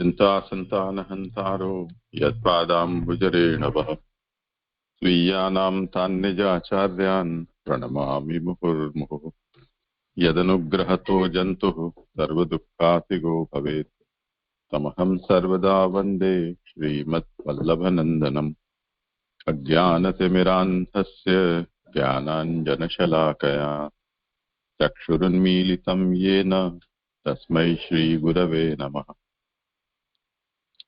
चिन्तासन्तानहन्तारो यत्पादाम्बुजरेणवः स्वीयानां तान्निजाचार्यान् प्रणमामि मुहुर्मुहुः। यदनुग्रहतो जन्तुः सर्वदुःखातिगो भवेत् तमहं सर्वदा वन्दे श्रीमद्वल्लभनन्दनम्। अज्ञानतिमिरान्धस्य ज्ञानाञ्जनशलाकया चक्षुरुन्मीलितं येन तस्मै श्रीगुरवे नमः।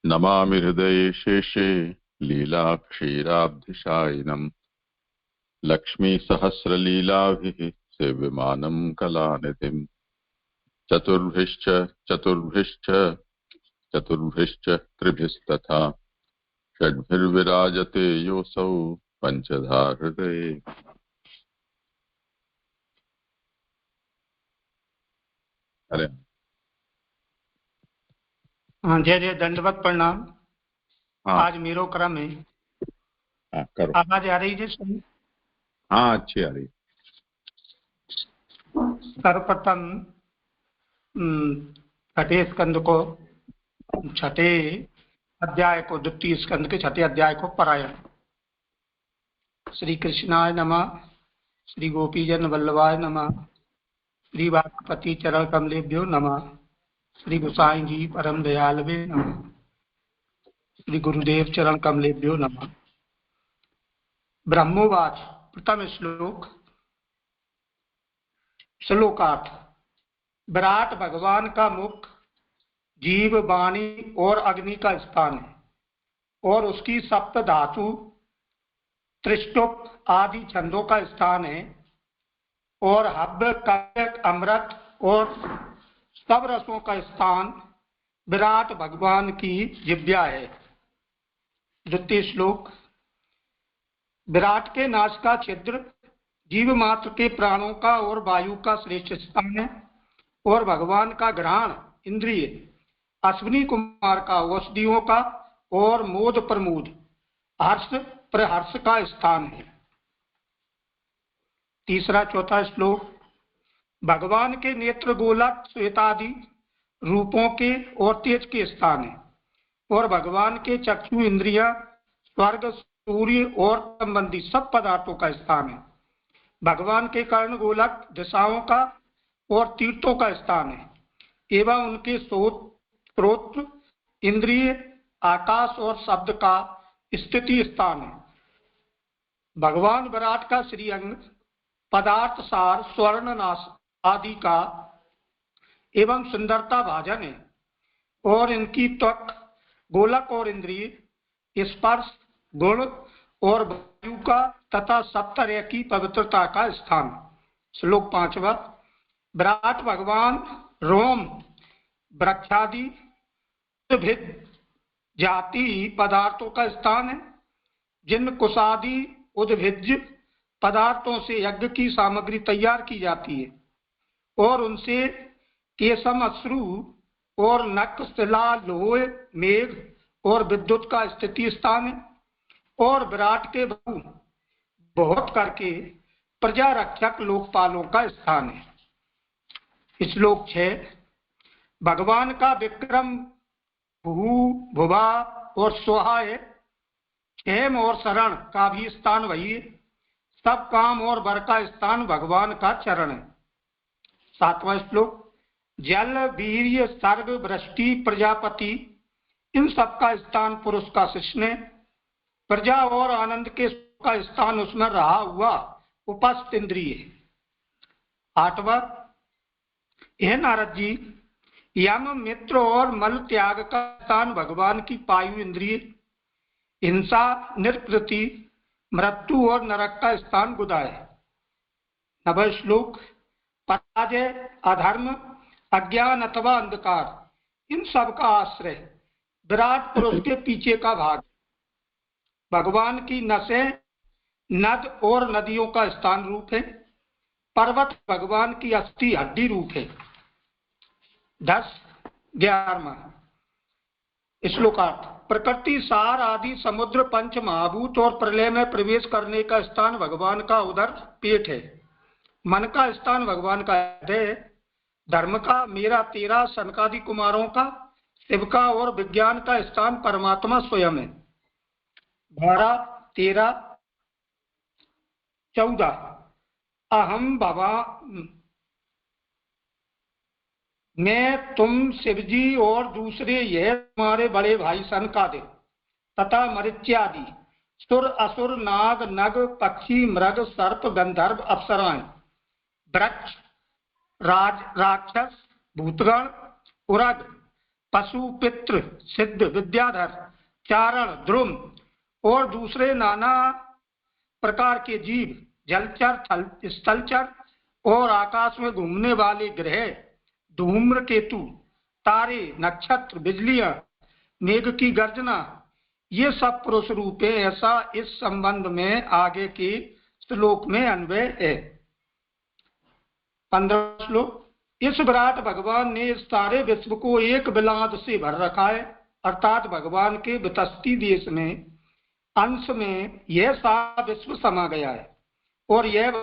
नमामि हृदये शेषे लीलाक्षीराब्धिशायिनम् लक्ष्मीसहस्रलीलाभिः सेव्यमानं कलानिधिम्। चतुर्भिश्च त्रिभिस्तथा षड्भिर्विराजते योऽसौ पञ्चधा हृदये। अरे हाँ, जय जय दंडवत प्रणाम। हाँ, आज मेरो क्रम है। हाँ करो। आवाज आ रही है सही? हाँ अच्छी आ रही। सर्वप्रथम छठे स्कंद को, छठे अध्याय को, द्वितीय स्कंद के छठे अध्याय को पारायण। श्री कृष्णाय नमः, श्री गोपीजन वल्लभाय नमः, श्री वाक्पति चरण कमलेभ्यो नमः, श्री गोसाई जी परम दयालवे नमः, श्री गुरुदेव चरण कमलेभ्यो नमः। ब्रह्मोवाच। प्रथम श्लोक। श्लोकार्थ। विराट भगवान का मुख जीव, वाणी और अग्नि का स्थान है और उसकी सप्त धातु, त्रिष्टुप आदि छंदों का स्थान है और हव्य, काव्य, अमृत और सब रसों का स्थान विराट भगवान की जिह्वा है। द्वितीय श्लोक। विराट के नाश का छिद्र जीव मात्र के प्राणों का और वायु का श्रेष्ठ स्थान है और भगवान का घ्राण इंद्रिय अश्विनी कुमार का औषधियों का और मोद प्रमोद हर्ष प्रहर्ष का स्थान है। तीसरा चौथा श्लोक। भगवान के नेत्र गोलक, श्वेतादि रूपों के और तेज के स्थान है और भगवान के चक्षु इंद्रिया स्वर्ग, सूर्य और संबंधी सब पदार्थों का स्थान है। भगवान के कर्ण गोलक दिशाओं का और तीर्थों का स्थान है एवं उनके श्रोत्र, इंद्रिय, आकाश और शब्द का स्थिति स्थान है। भगवान विराट का श्रीअंग पदार्थ सार, स्वर्ण नाश आदि का एवं सुंदरता भाजन है और इनकी त्वक, गोलक और इंद्रिय, स्पर्श, गुण और वायु का तथा सब तरह की पवित्रता का स्थान। श्लोक पांचवा। विराट भगवान रोम, वृक्षादि जाति पदार्थों का स्थान है जिन कुशादि उद्भिज्ज पदार्थों से यज्ञ की सामग्री तैयार की जाती है और उनसे केशम, अश्रु और नक, शिला, लोह, मेघ और विद्युत का स्थिति स्थान है और विराट के बहु बहुत करके प्रजा रक्षक लोकपालों का स्थान है। श्लोक 6। भगवान का विक्रम भू, भुवा और स्वाहा है। हेम और शरण का भी स्थान वही है। सब काम और वर का स्थान भगवान का चरण है। सातवां श्लोक। जल, वीर्य, सर्ग, वृष्टि, प्रजापति इन सब का स्थान पुरुष का शिष्य है। प्रजा और आनंद के का स्थान उसमें रहा हुआ उपस्थित इंद्रिय है। आठवां। हे नारद जी, यम, मित्र और मल त्याग का स्थान भगवान की पायु इंद्रिय, हिंसा, निष्कृति, मृत्यु और नरक का स्थान गुदा है। नववां श्लोक। पराजय, अधर्म, अज्ञान अथवा अंधकार इन सब का आश्रय विराट पुरुष के पीछे का भाग। भगवान की नसें, नद और नदियों का स्थान रूप है। पर्वत भगवान की अस्थि हड्डी रूप है। 11वां श्लोकार्थ। प्रकृति, सार आदि समुद्र, पंच महाभूत और प्रलय में प्रवेश करने का स्थान भगवान का उदर पेट है। मन का स्थान भगवान का हृदय है। धर्म का, मेरा, तेरा, सनकादि कुमारों का, शिव का और विज्ञान का स्थान परमात्मा स्वयं है। 12, 13, 14 अहम भवा मैं, तुम, शिवजी और दूसरे यह तुम्हारे बड़े भाई सनकादिक तथा मरीच्यादि सुर असुर नाग नग पक्षी मृग सर्प गंधर्व अप्सराएं वृक्ष राक्षस भूतगण उरग पशु पितृ सिद्ध विद्याधर चारण द्रुम और दूसरे नाना प्रकार के जीव, जलचर स्थलचर और आकाश में घूमने वाले ग्रह, धूम्रकेतु, तारे, नक्षत्र, बिजलियां, मेघ की गर्जना, ये सब पुरुष रूप है। ऐसा इस संबंध में आगे के श्लोक में अन्वय है। 15 श्लोक। इस विराट भगवान ने इस सारे विश्व को एक बिलाद से भर रखा है, अर्थात भगवान के वितस्ती देश में अंश में यह सारा विश्व समा गया है और यह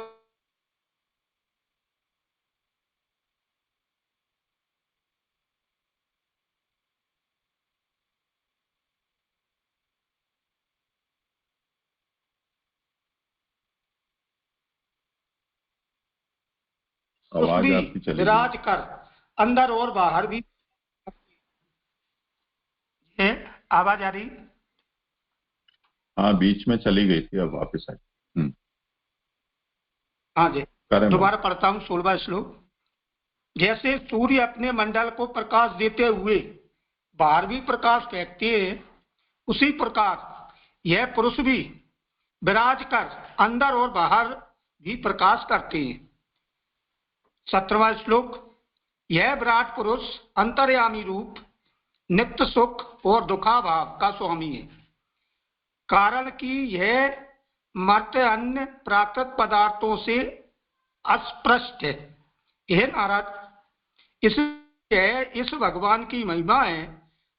आवाज आपकी चली विराज कर अंदर और बाहर भी है। आवाज आ रही? हाँ, बीच में चली गई थी, अब वापस आई। हाँ जी, दोबारा पढ़ता हूँ 16वां श्लोक। जैसे सूर्य अपने मंडल को प्रकाश देते हुए बाहर भी प्रकाश फेंकते हैं, उसी प्रकार यह पुरुष भी विराज कर अंदर और बाहर भी प्रकाश करते हैं। 17वां श्लोक। यह विराट पुरुष अंतर्यामी रूप, नित्य सुख और दुखाभाव का स्वामी है, कारण कि यह मर्त्य अन्य प्राकृत पदार्थों से अस्पृष्ट है। यह नारद, इस भगवान की महिमा है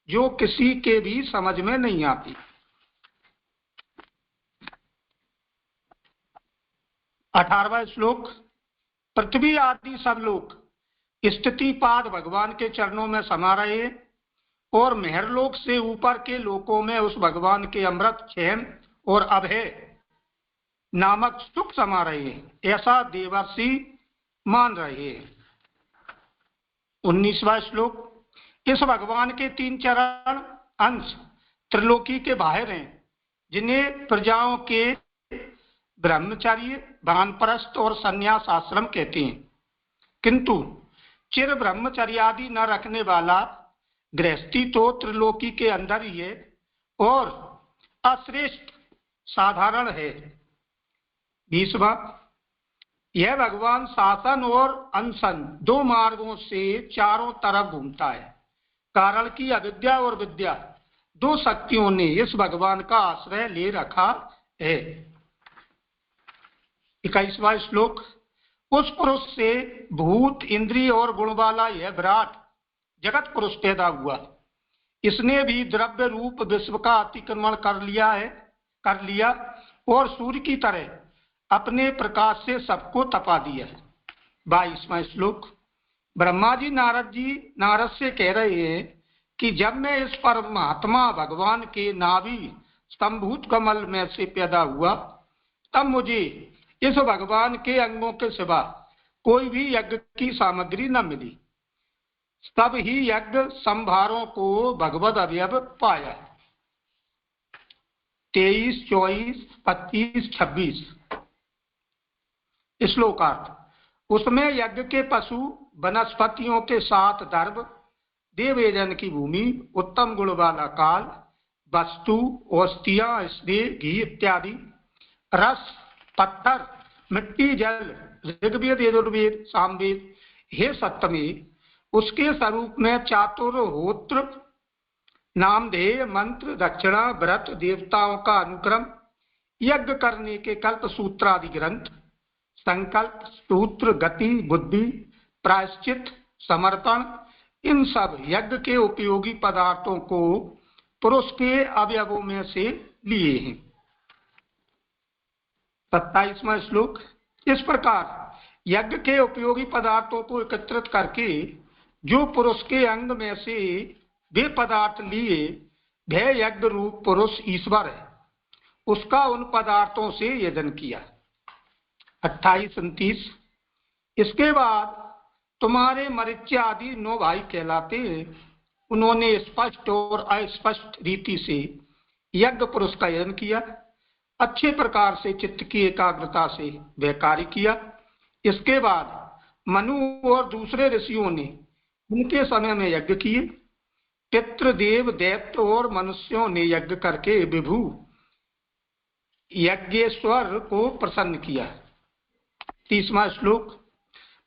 जो किसी के भी समझ में नहीं आती। 18वां श्लोक। पृथ्वी आदि सब लोग स्थिति पाद भगवान के चरणों में समा रहे और मेहरलोक से ऊपर के लोकों में उस भगवान के अमृत, चैन और अभय नामक सुख समा रहे हैं, ऐसा देवर्षि मान रहे हैं। 19वां श्लोक। इस भगवान के 3 चरण अंश त्रिलोकी के बाहर हैं, जिन्हें प्रजाओं के ब्रह्मचर्य, वानप्रस्थ और संन्यास आश्रम कहते हैं, किंतु चिर ब्रह्मचर्यादि न रखने वाला गृहस्थी तो त्रिलोकी के अंदर ही है और अश्रेष्ठ साधारण है। 20वां। यह भगवान शासन और अनशन 2 मार्गों से चारों तरफ घूमता है, कारण कि अविद्या और विद्या 2 शक्तियों ने इस भगवान का आश्रय ले रखा है। 21वां श्लोक। उस पुरुष से भूत, इंद्रिय और गुण वाला यह विराट जगत पुरुष पैदा हुआ। इसने भी द्रव्य रूप विश्व का अतिक्रमण कर लिया और सूर्य की तरह अपने प्रकाश से सबको तपा दिया। 22वां श्लोक। ब्रह्मा जी नारद से कह रहे हैं कि जब मैं इस परमात्मा भगवान के नाभि स्तंभूत कमल में से पैदा हुआ, तब मुझे इस भगवान के अंगों के सिवा कोई भी यज्ञ की सामग्री न मिली, तब ही यज्ञ संभारों को भगवद अवयव पाया। 23, 24, 25, 26 श्लोकार्थ। उसमें यज्ञ के पशु, वनस्पतियों के साथ दर्भ, देवयजन की भूमि, उत्तम गुण वाला काल, वस्तु, औषधियां, स्नेह, घी इत्यादि, रस, पत्थर, मिट्टी, जल, ऋग्वेद, यजुर्वेद, सामवेद, हे सप्तमी, उसके स्वरूप में चातुर्होत्र, नामधेय, मंत्र, दक्षिणा, व्रत, देवताओं का अनुक्रम, यज्ञ करने के कल्प सूत्र आदि ग्रंथ, संकल्प, सूत्र, गति, बुद्धि, प्रायश्चित, समर्पण, इन सब यज्ञ के उपयोगी पदार्थों को पुरुष के अवयवों में से लिए हैं। 27वां श्लोक। इस प्रकार यज्ञ के उपयोगी पदार्थों को एकत्रित करके जो पुरुष के अंग में से वे पदार्थ लिए वह यज्ञ रूप पुरुष ईश्वर है, उसका उन पदार्थों से यजन किया। 28-29। इसके बाद तुम्हारे मरीच्य आदि 9 भाई कहलाते हैं, उन्होंने स्पष्ट और अस्पष्ट रीति से यज्ञ पुरुष का यजन किया, अच्छे प्रकार से चित्त की एकाग्रता से वह कार्य किया। इसके बाद मनु और दूसरे ऋषियों ने उनके समय में यज्ञ किए। पितृदेव दैत्य और मनुष्यों ने यज्ञ करके विभु यज्ञेश्वर को प्रसन्न किया। 30वां श्लोक।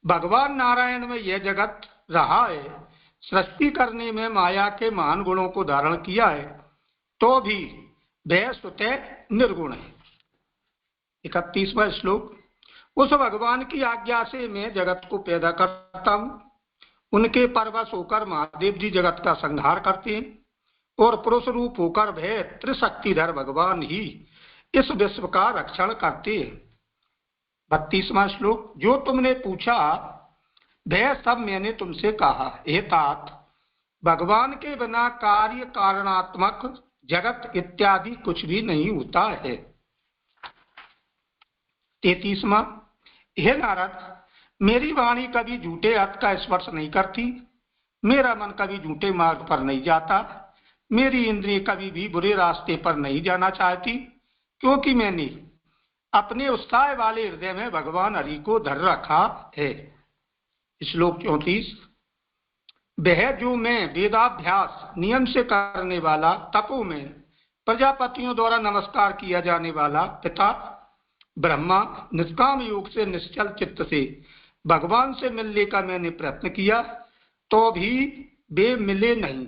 भगवान नारायण में यह जगत रहा है, सृष्टि करने में माया के महान गुणों को धारण किया है, तो भी वह स्वतः निर्गुण है। 31वां श्लोक। उस भगवान की आज्ञा से मैं जगत को पैदा करता हूँ, उनके परवश होकर महादेव जी जगत का संहार करते हैं और पुरुष रूप होकर वह त्रिशक्तिधर भगवान ही इस विश्व का रक्षण करते हैं। 32वां श्लोक। जो तुमने पूछा वह सब मैंने तुमसे कहा। हे तात, भगवान के बिना कार्य कारणात्मक जगत इत्यादि कुछ भी नहीं होता है। 33वां। हे नारद, मेरी वाणी कभी झूठे अर्थ का स्पर्श नहीं करती, मेरा मन कभी झूठे मार्ग पर नहीं जाता, मेरी इंद्रिय कभी भी बुरे रास्ते पर नहीं जाना चाहती, क्योंकि मैंने अपने उत्साह वाले हृदय में भगवान हरि को धर रखा है। श्लोक 34। वह जो मैं वेदाभ्यास नियम से करने वाला, तपो में प्रजापतियों द्वारा नमस्कार किया जाने वाला पिता ब्रह्मा, निष्काम योग से निश्चल चित्त से भगवान से मिलने का मैंने प्रयत्न किया, तो भी वे मिले नहीं,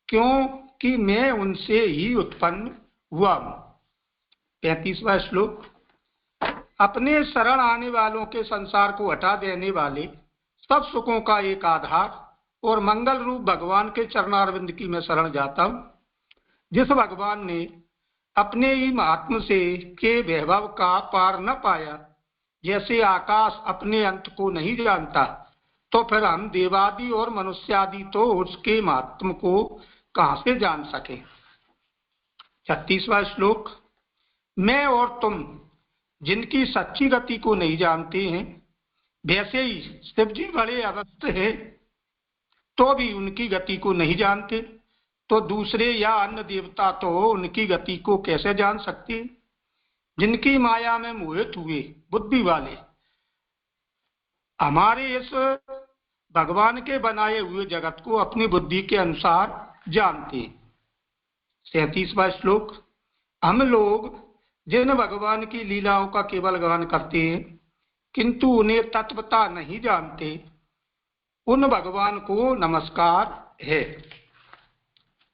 क्योंकि मैं उनसे ही उत्पन्न हुआ हूं। 35वां श्लोक। अपने शरण आने वालों के संसार को हटा देने वाले सब सुखों का एक आधार और मंगल रूप भगवान के चरणारविंद की मैं शरण जाता हूं। जिस भगवान ने अपने ही महात्म से के वैभव का पार न पाया, जैसे आकाश अपने अंत को नहीं जानता, तो फिर हम देवादि और मनुष्यादि तो उसके महात्म को कहां से जान सके। 36वां श्लोक। मैं और तुम जिनकी सच्ची गति को नहीं जानते हैं, वैसे ही शिव जी बड़े अवस्थ है तो भी उनकी गति को नहीं जानते, तो दूसरे या अन्य देवता तो उनकी गति को कैसे जान सकते हैं। जिनकी माया में मोहित हुए बुद्धि वाले हमारे इस भगवान के बनाए हुए जगत को अपनी बुद्धि के अनुसार जानते। 37वां श्लोक। हम लोग जिन भगवान की लीलाओं का केवल गान करते हैं, किंतु उन्हें तत्वता नहीं जानते, उन भगवान को नमस्कार है।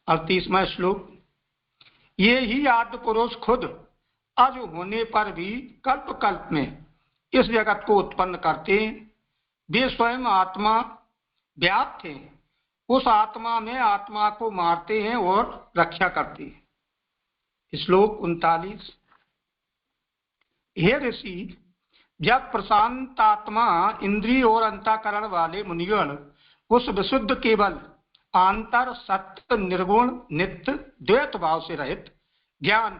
38वां श्लोक। ये ही आद्य पुरुष खुद अज होने पर भी कल्प कल्प में इस जगत को उत्पन्न करते हैं। वे स्वयं आत्मा व्याप्त हैं, उस आत्मा में आत्मा को मारते हैं और रक्षा करते हैं। श्लोक 39। हे ऋषि, जब प्रशांत आत्मा इंद्रिय और अंतःकरण वाले मुनिगण उस विशुद्ध केवल आंतर सत्य निर्गुण नित्य द्वैत भाव से रहित ज्ञान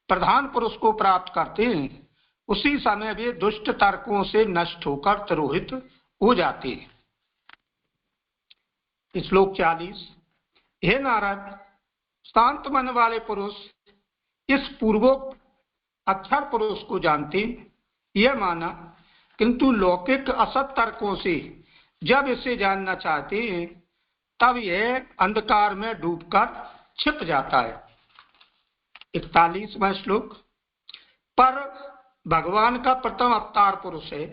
प्रधान पुरुष को प्राप्त करते हैं, उसी समय वे दुष्ट तर्कों से नष्ट होकर तिरोहित हो जाते हैं। श्लोक 40। हे नारद, शांत मन वाले पुरुष इस पूर्वोक्त अक्षर पुरुष को जानते, यह माना, किंतु लौकिक असत तर्कों से जब इसे जानना चाहते हैं, तब यह अंधकार में डूबकर छिप जाता है। 41वां श्लोक। पर भगवान का प्रथम अवतार पुरुष है,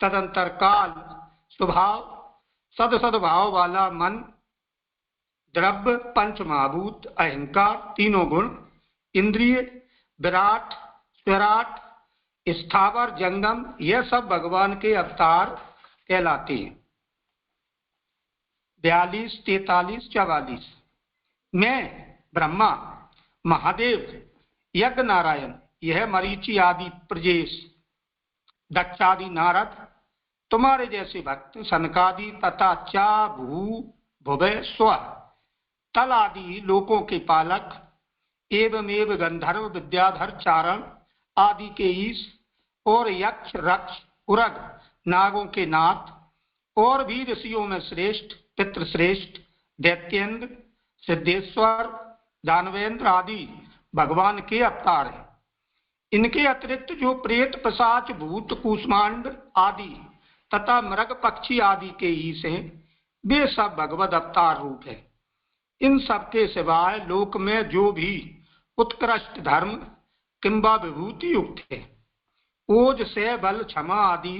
तदंतर काल स्वभाव सदसद्भाव वाला मन, द्रव्य पंच महाभूत, अहंकार तीनों गुण, इंद्रिय विराट स्वराट स्थावर जंगम, यह सब भगवान के अवतार कहलाते हैं। 42, 43, 44। मैं ब्रह्मा, महादेव, यज्ञ नारायण, यह मरीचि आदि प्रजेश, दक्षादि नारद, तुम्हारे जैसे भक्त सनकादि तथा चा भू भुवे स्व तल आदि लोकों के पालक एवमेव गंधर्व विद्याधर चारण आदि के ईश और यक्ष रक्ष उरग नागों के नाथ और भी ऋषियों में श्रेष्ठ पितृश्रेष्ठ दैत्येंद्र सिद्धेश्वर दानवेंद्र आदि भगवान के अवतार हैं। इनके अतिरिक्त जो प्रेत पिशाच भूत कूष्मांड आदि तथा मृग पक्षी आदि के ईश हैं, वे सब भगवद अवतार रूप है। इन सब के सिवाय लोक में जो भी उत्कृष्ट धर्म किंबा विभूति युक्त है, ओज से बल क्षमा आदि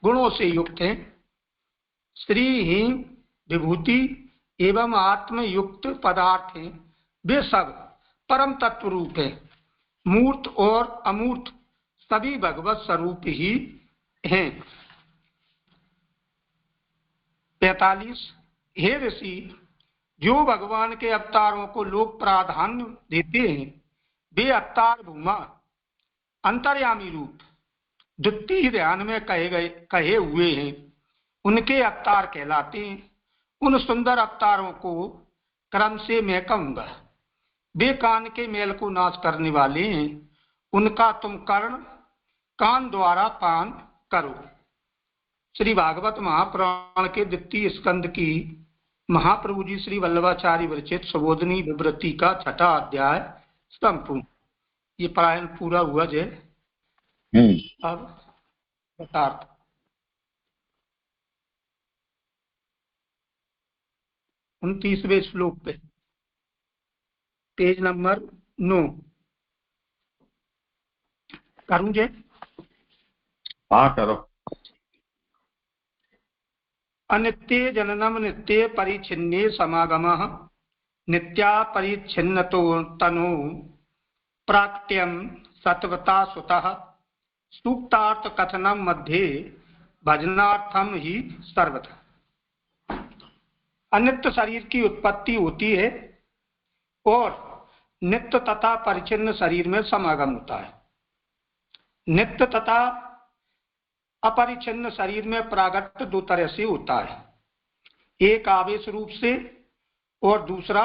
गुणों से युक्त है, श्री ही विभूति एवं आत्म युक्त पदार्थ हैं, वे सब परम तत्व रूप है। मूर्त और अमूर्त सभी भगवत स्वरूप ही हैं। 45 हे ऋषि, जो भगवान के अवतारों को लोग प्राधान्य देते हैं, वे अवतार भूमा अंतर्यामी रूप द्वितीय ध्यान में कहे हुए हैं, उनके अवतार कहलाते हैं। उन सुंदर अवतारों को क्रम से मैं कहूंगा। वे कान के मेल को नाश करने वाले हैं, उनका तुम कर्ण कान द्वारा पान करो। श्री भागवत महापुराण के द्वितीय स्कंद की महाप्रभु जी श्री वल्लभाचार्य विरचित सुबोधनी विवृत्ति का 6वां अध्याय संपूर्ण। ये पारायण पूरा हुआ जय। अब यथार्थ 29वें श्लोक पे पेज नंबर 9 करूं जय? हाँ करो। अनित्ये जननम नित्ये परिच्छिन्ने समागमः नित्या परिच्छिन्नतो तनु प्राक्ट्यम सत्वता सुतः सूक्तार्थ कथनम मध्ये भजनार्थम ही सर्वथा। अनित्य शरीर की उत्पत्ति होती है और नित्य तथा परिच्छिन्न शरीर में समागम होता है। नित्य तथा अपरिच्छिन्न शरीर में प्रागट्य दो तरह से होता है, एक आवेश रूप से और दूसरा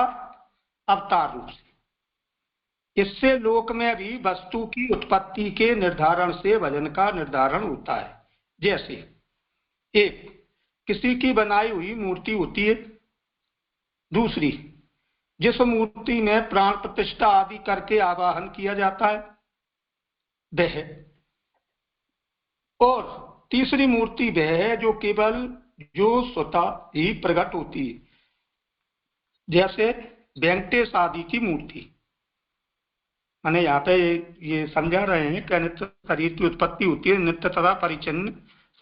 अवतार रूप से। इससे लोक में भी वस्तु की उत्पत्ति के निर्धारण से वजन का निर्धारण होता है। जैसे एक किसी की बनाई हुई मूर्ति होती है, दूसरी जिस मूर्ति में प्राण प्रतिष्ठा आदि करके आवाहन किया जाता है वह, और तीसरी मूर्ति वह है जो केवल जो स्वतः ही प्रकट होती है, जैसे वेंकटेश आदि की मूर्ति। मैंने यहाँ पे ये समझा रहे हैं कि नित्य शरीर की उत्पत्ति होती है, नित्य तथा परिच्छिन्न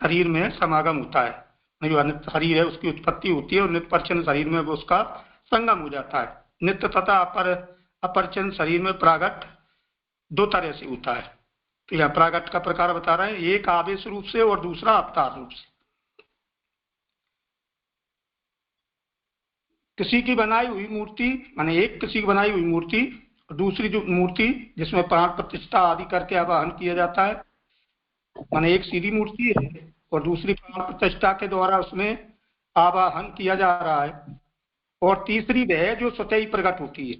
शरीर में समागम होता है। जो अनित्य शरीर है उसकी उत्पत्ति होती है और नित्य परिच्छिन्न शरीर में उसका संगम हो जाता है। नित्य तथा अपरिच्छिन्न शरीर में प्रागट दो तरह से होता है। तो यह प्रागट का प्रकार बता रहे हैं, एक आवेश रूप से और दूसरा अवतार रूप से। किसी की बनाई हुई मूर्ति माने एक किसी की बनाई हुई मूर्ति, और दूसरी जो मूर्ति जिसमें प्राण प्रतिष्ठा आदि करके आवाहन किया जाता है, माने एक सीधी मूर्ति है और दूसरी प्राण प्रतिष्ठा के द्वारा उसमें आवाहन किया जा रहा है, और तीसरी वह जो स्वतः ही प्रकट होती है,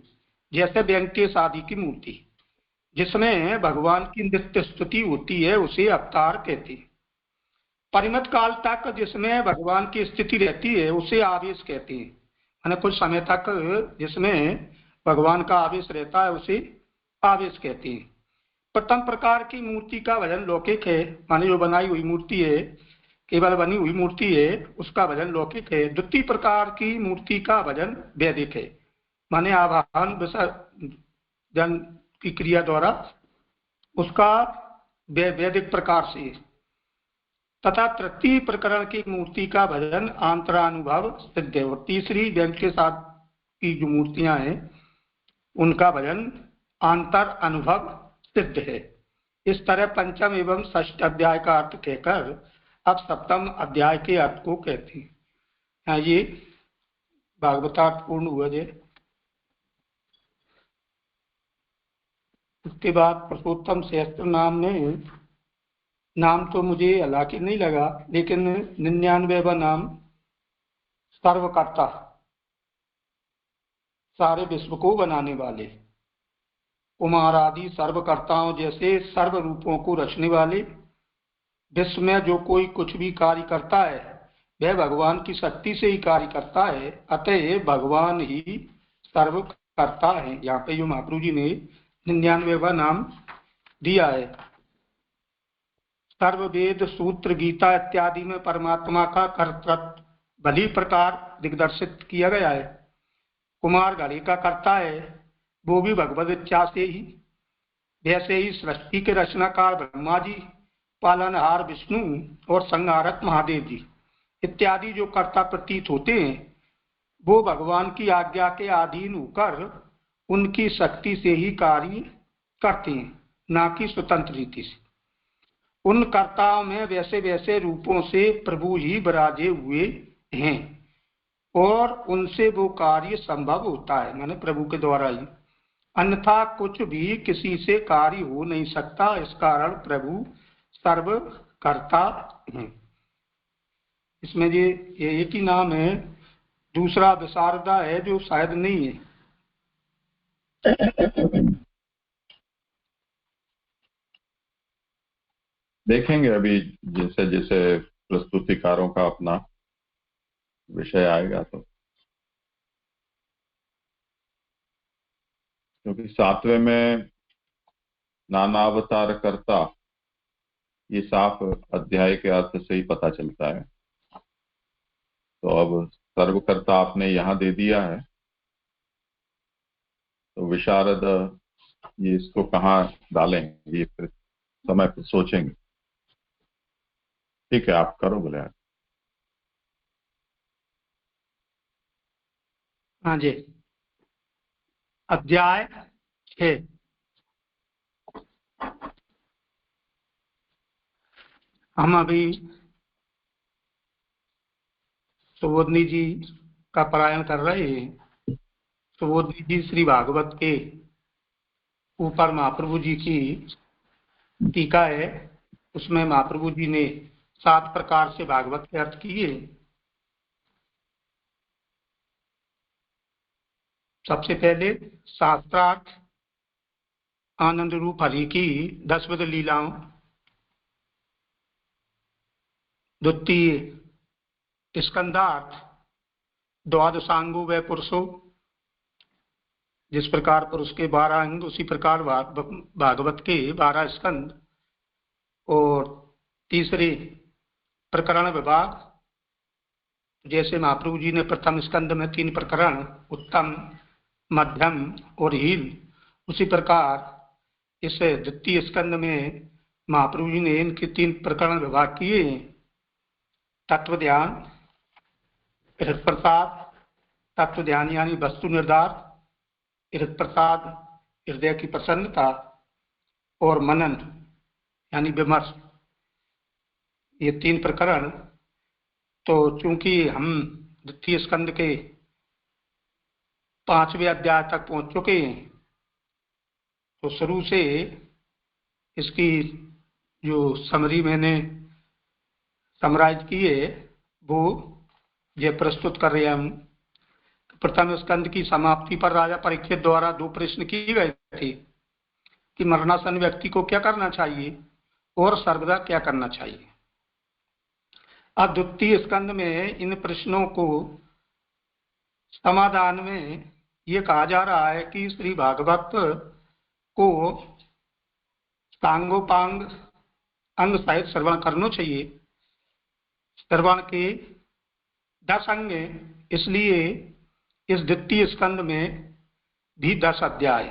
जैसे वेंकटेश आदि की मूर्ति जिसमें भगवान की नित्य स्तुति होती है, उसे अवतार कहते हैं। परिमित काल तक जिसमें भगवान की स्थिति रहती है उसे आवेश कहते हैं, माने कुछ समय तक जिसमें भगवान का आवेश रहता है उसे आवेश कहते हैं। प्रथम प्रकार की मूर्ति का भजन लौकिक है, माने जो बनाई हुई मूर्ति है, केवल बनी हुई मूर्ति है, उसका भजन लौकिक है। द्वितीय प्रकार की मूर्ति का भजन वैदिक है, माने आवाहन विसर्जन की क्रिया द्वारा उसका वैदिक प्रकार से। तथा तृतीय प्रकरण की मूर्ति का भजन आंतरानुभव सिद्ध है, और तीसरी वेंकटेश की जो मूर्तियां हैं उनका भजन आंतर अनुभव सिद्ध है। इस तरह पंचम एवं षष्ठ अध्याय का अर्थ कहकर अब सप्तम अध्याय के अर्थ को कहते हैं। ये भागवतार्थ पूर्ण हुआ है। उसके बाद पुरुषोत्तम सहस्त्र नाम में, नाम तो मुझे हालांकि नहीं लगा, लेकिन 99वां नाम सर्वकर्ता, सारे विश्व को बनाने वाले, कुमार आदि सर्वकर्ताओं जैसे सर्व रूपों को रचने वाले, विश्व में जो कोई कुछ भी कार्य करता है वह भगवान की शक्ति से ही कार्य करता है, अतः भगवान ही सर्व करता है। यहाँ पे जो महाप्रभु जी ने 99वां नाम दिया है। सर्व वेद सूत्र गीता इत्यादि में परमात्मा का कर्तृत्व भली प्रकार दिग्दर्शित किया गया है। कुमार घड़ी का करता है, वो भी भगवत इच्छा से ही। वैसे ही सृष्टि के रचनाकार ब्रह्मा जी, पालनहार विष्णु और संहारक महादेव जी इत्यादि जो कर्ता प्रतीत होते हैं वो भगवान की आज्ञा के अधीन होकर उनकी शक्ति से ही कार्य करते हैं, ना कि स्वतंत्र रीति से। उन कर्ताओं में वैसे वैसे रूपों से प्रभु ही विराजे हुए हैं और उनसे वो कार्य संभव होता है, माने प्रभु के द्वारा ही। अन्यथा कुछ भी किसी से कार्य हो नहीं सकता। इस कारण प्रभु सर्व कर्ता है। इसमें ये एक ही नाम है, दूसरा विशारदा है जो शायद नहीं है। देखेंगे अभी जैसे जैसे प्रस्तुतिकारों का अपना विषय आएगा तो, क्योंकि 7वें में नानावतार कर्ता ये साफ अध्याय के अर्थ से ही पता चलता है। तो अब सर्वकर्ता आपने यहाँ दे दिया है, तो विशारद ये इसको कहाँ डालेंगे ये फिर समय पर सोचेंगे। ठीक है, आप करो बोले। हाँ जी, अध्याय 6। हम अभी सुबोधनी जी का पारायण कर रहे हैं। सुबोधनी जी श्री भागवत के ऊपर महाप्रभु जी की टीका है, उसमें महाप्रभु जी ने 7 प्रकार से भागवत के अर्थ किए। सबसे पहले शास्त्रार्थ आनंद रूप हरि की 10 विध लीलाओं, द्वितीय स्कंदार्थ द्वादशांगो व पुरुषो, जिस प्रकार पुरुष के 12 अंग उसी प्रकार भागवत के 12 स्कंद। और तीसरे प्रकरण विभाग, जैसे महाप्रभु जी ने प्रथम स्कंद में 3 प्रकरण उत्तम, मध्यम और हीन, उसी प्रकार इस द्वितीय स्कंद में महाप्रभु जी ने इनके 3 प्रकरण विभाग किए। तत्व ध्यान, हृदय प्रसाद, तत्व ध्यान यानी वस्तु निर्धार, हृदय प्रसाद हृदय की प्रसन्नता, और मनन यानी विमर्श, ये 3 प्रकरण। तो चूंकि हम द्वितीय स्कंद के 5वें अध्याय तक पहुंच चुके हैं, तो शुरू से इसकी जो समरी मैंने समराइज की है वो ये प्रस्तुत कर रहे हैं हम। प्रथम स्कंद की समाप्ति पर राजा परीक्षित द्वारा 2 प्रश्न किए गए थे कि मरणासन व्यक्ति को क्या करना चाहिए और सर्वदा क्या करना चाहिए। अब द्वितीय स्कंद में इन प्रश्नों को समाधान में ये कहा जा रहा है कि श्री भागवत को सांगोपांग अंग सहित श्रवण करना चाहिए। श्रवण के 10 अंग, इसलिए इस द्वितीय स्कंद में भी 10 अध्याय,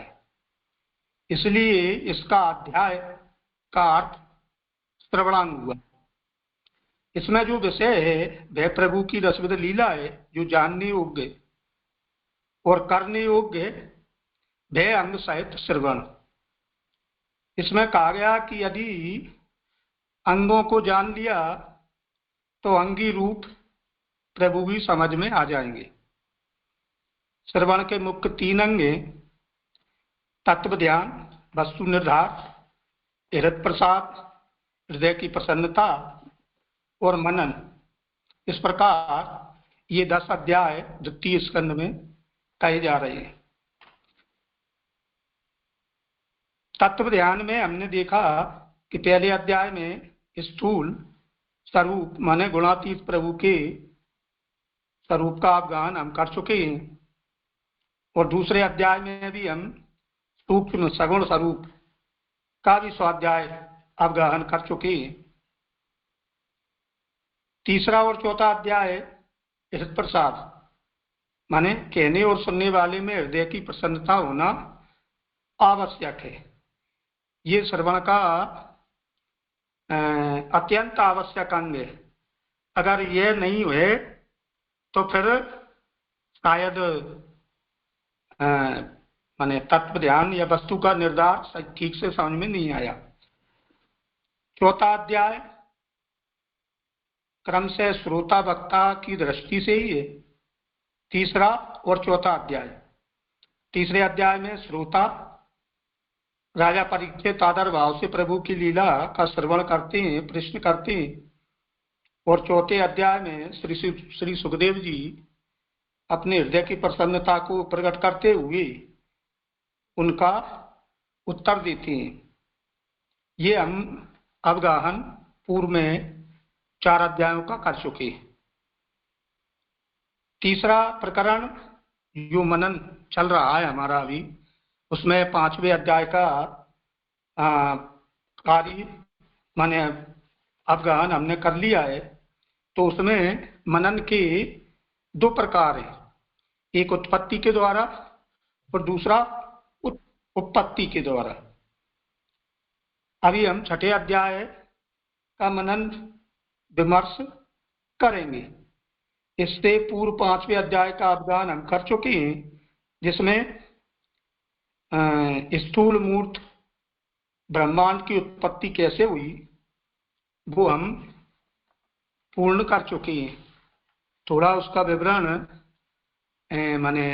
इसलिए इसका अध्याय का अर्थ श्रवणांग हुआ। इसमें जो विषय है वह प्रभु की रसविध लीला है, जो जानने योग्य और करने योग्य वह अंग सहित श्रवण। इसमें कहा गया कि यदि अंगों को जान लिया तो अंगी रूप प्रभु भी समझ में आ जाएंगे। श्रवण के मुख्य 3 अंग, तत्व ध्यान, वस्तु निर्धार, हृदय प्रसाद हृदय की प्रसन्नता, और मनन। इस प्रकार ये 10 अध्याय द्वितीय स्कंद में कहे जा रहे हैं। तत्व ध्यान में हमने देखा कि पहले अध्याय में स्थूल स्वरूप माने गुणातीत प्रभु के स्वरूप का अवगाहन हम कर चुके हैं, और दूसरे अध्याय में भी हम सूक्ष्म सगुण स्वरूप का भी स्वाध्याय अवगाहन कर चुके हैं। तीसरा और चौथा अध्याय हृदय प्रसाद माने कहने और सुनने वाले में हृदय की प्रसन्नता होना आवश्यक है। ये श्रवण का अत्यंत आवश्यक अंग है। अगर यह नहीं हुए तो फिर शायद माने तत्व ध्यान या वस्तु का निर्धार ठीक से समझ में नहीं आया। चौथा अध्याय क्रम से श्रोता वक्ता की दृष्टि से ही है। तीसरा और चौथा अध्याय, तीसरे अध्याय में श्रोता राजा परीक्षित आदर भाव से प्रभु की लीला का श्रवण करते हैं, प्रश्न करते हैं, और चौथे अध्याय में श्री सुखदेव जी अपने हृदय की प्रसन्नता को प्रकट करते हुए उनका उत्तर देते हैं। ये हम अवगाहन पूर्व में 4 अध्यायों का कर चुके हैं। तीसरा प्रकरण जो मनन चल रहा है हमारा अभी, उसमें 5वें अध्याय का कार्य माने अवगाहन हमने कर लिया है। तो उसमें मनन के 2 प्रकार हैं, एक उत्पत्ति के द्वारा और दूसरा उपपत्ति के द्वारा। अभी हम 6ठे अध्याय का मनन विमर्श करेंगे। इससे पूर्व 5वें अध्याय का अवगाहन हम कर चुके हैं, जिसमें स्थूल मूर्त ब्रह्मांड की उत्पत्ति कैसे हुई वो हम पूर्ण कर चुके हैं। थोड़ा उसका विवरण माने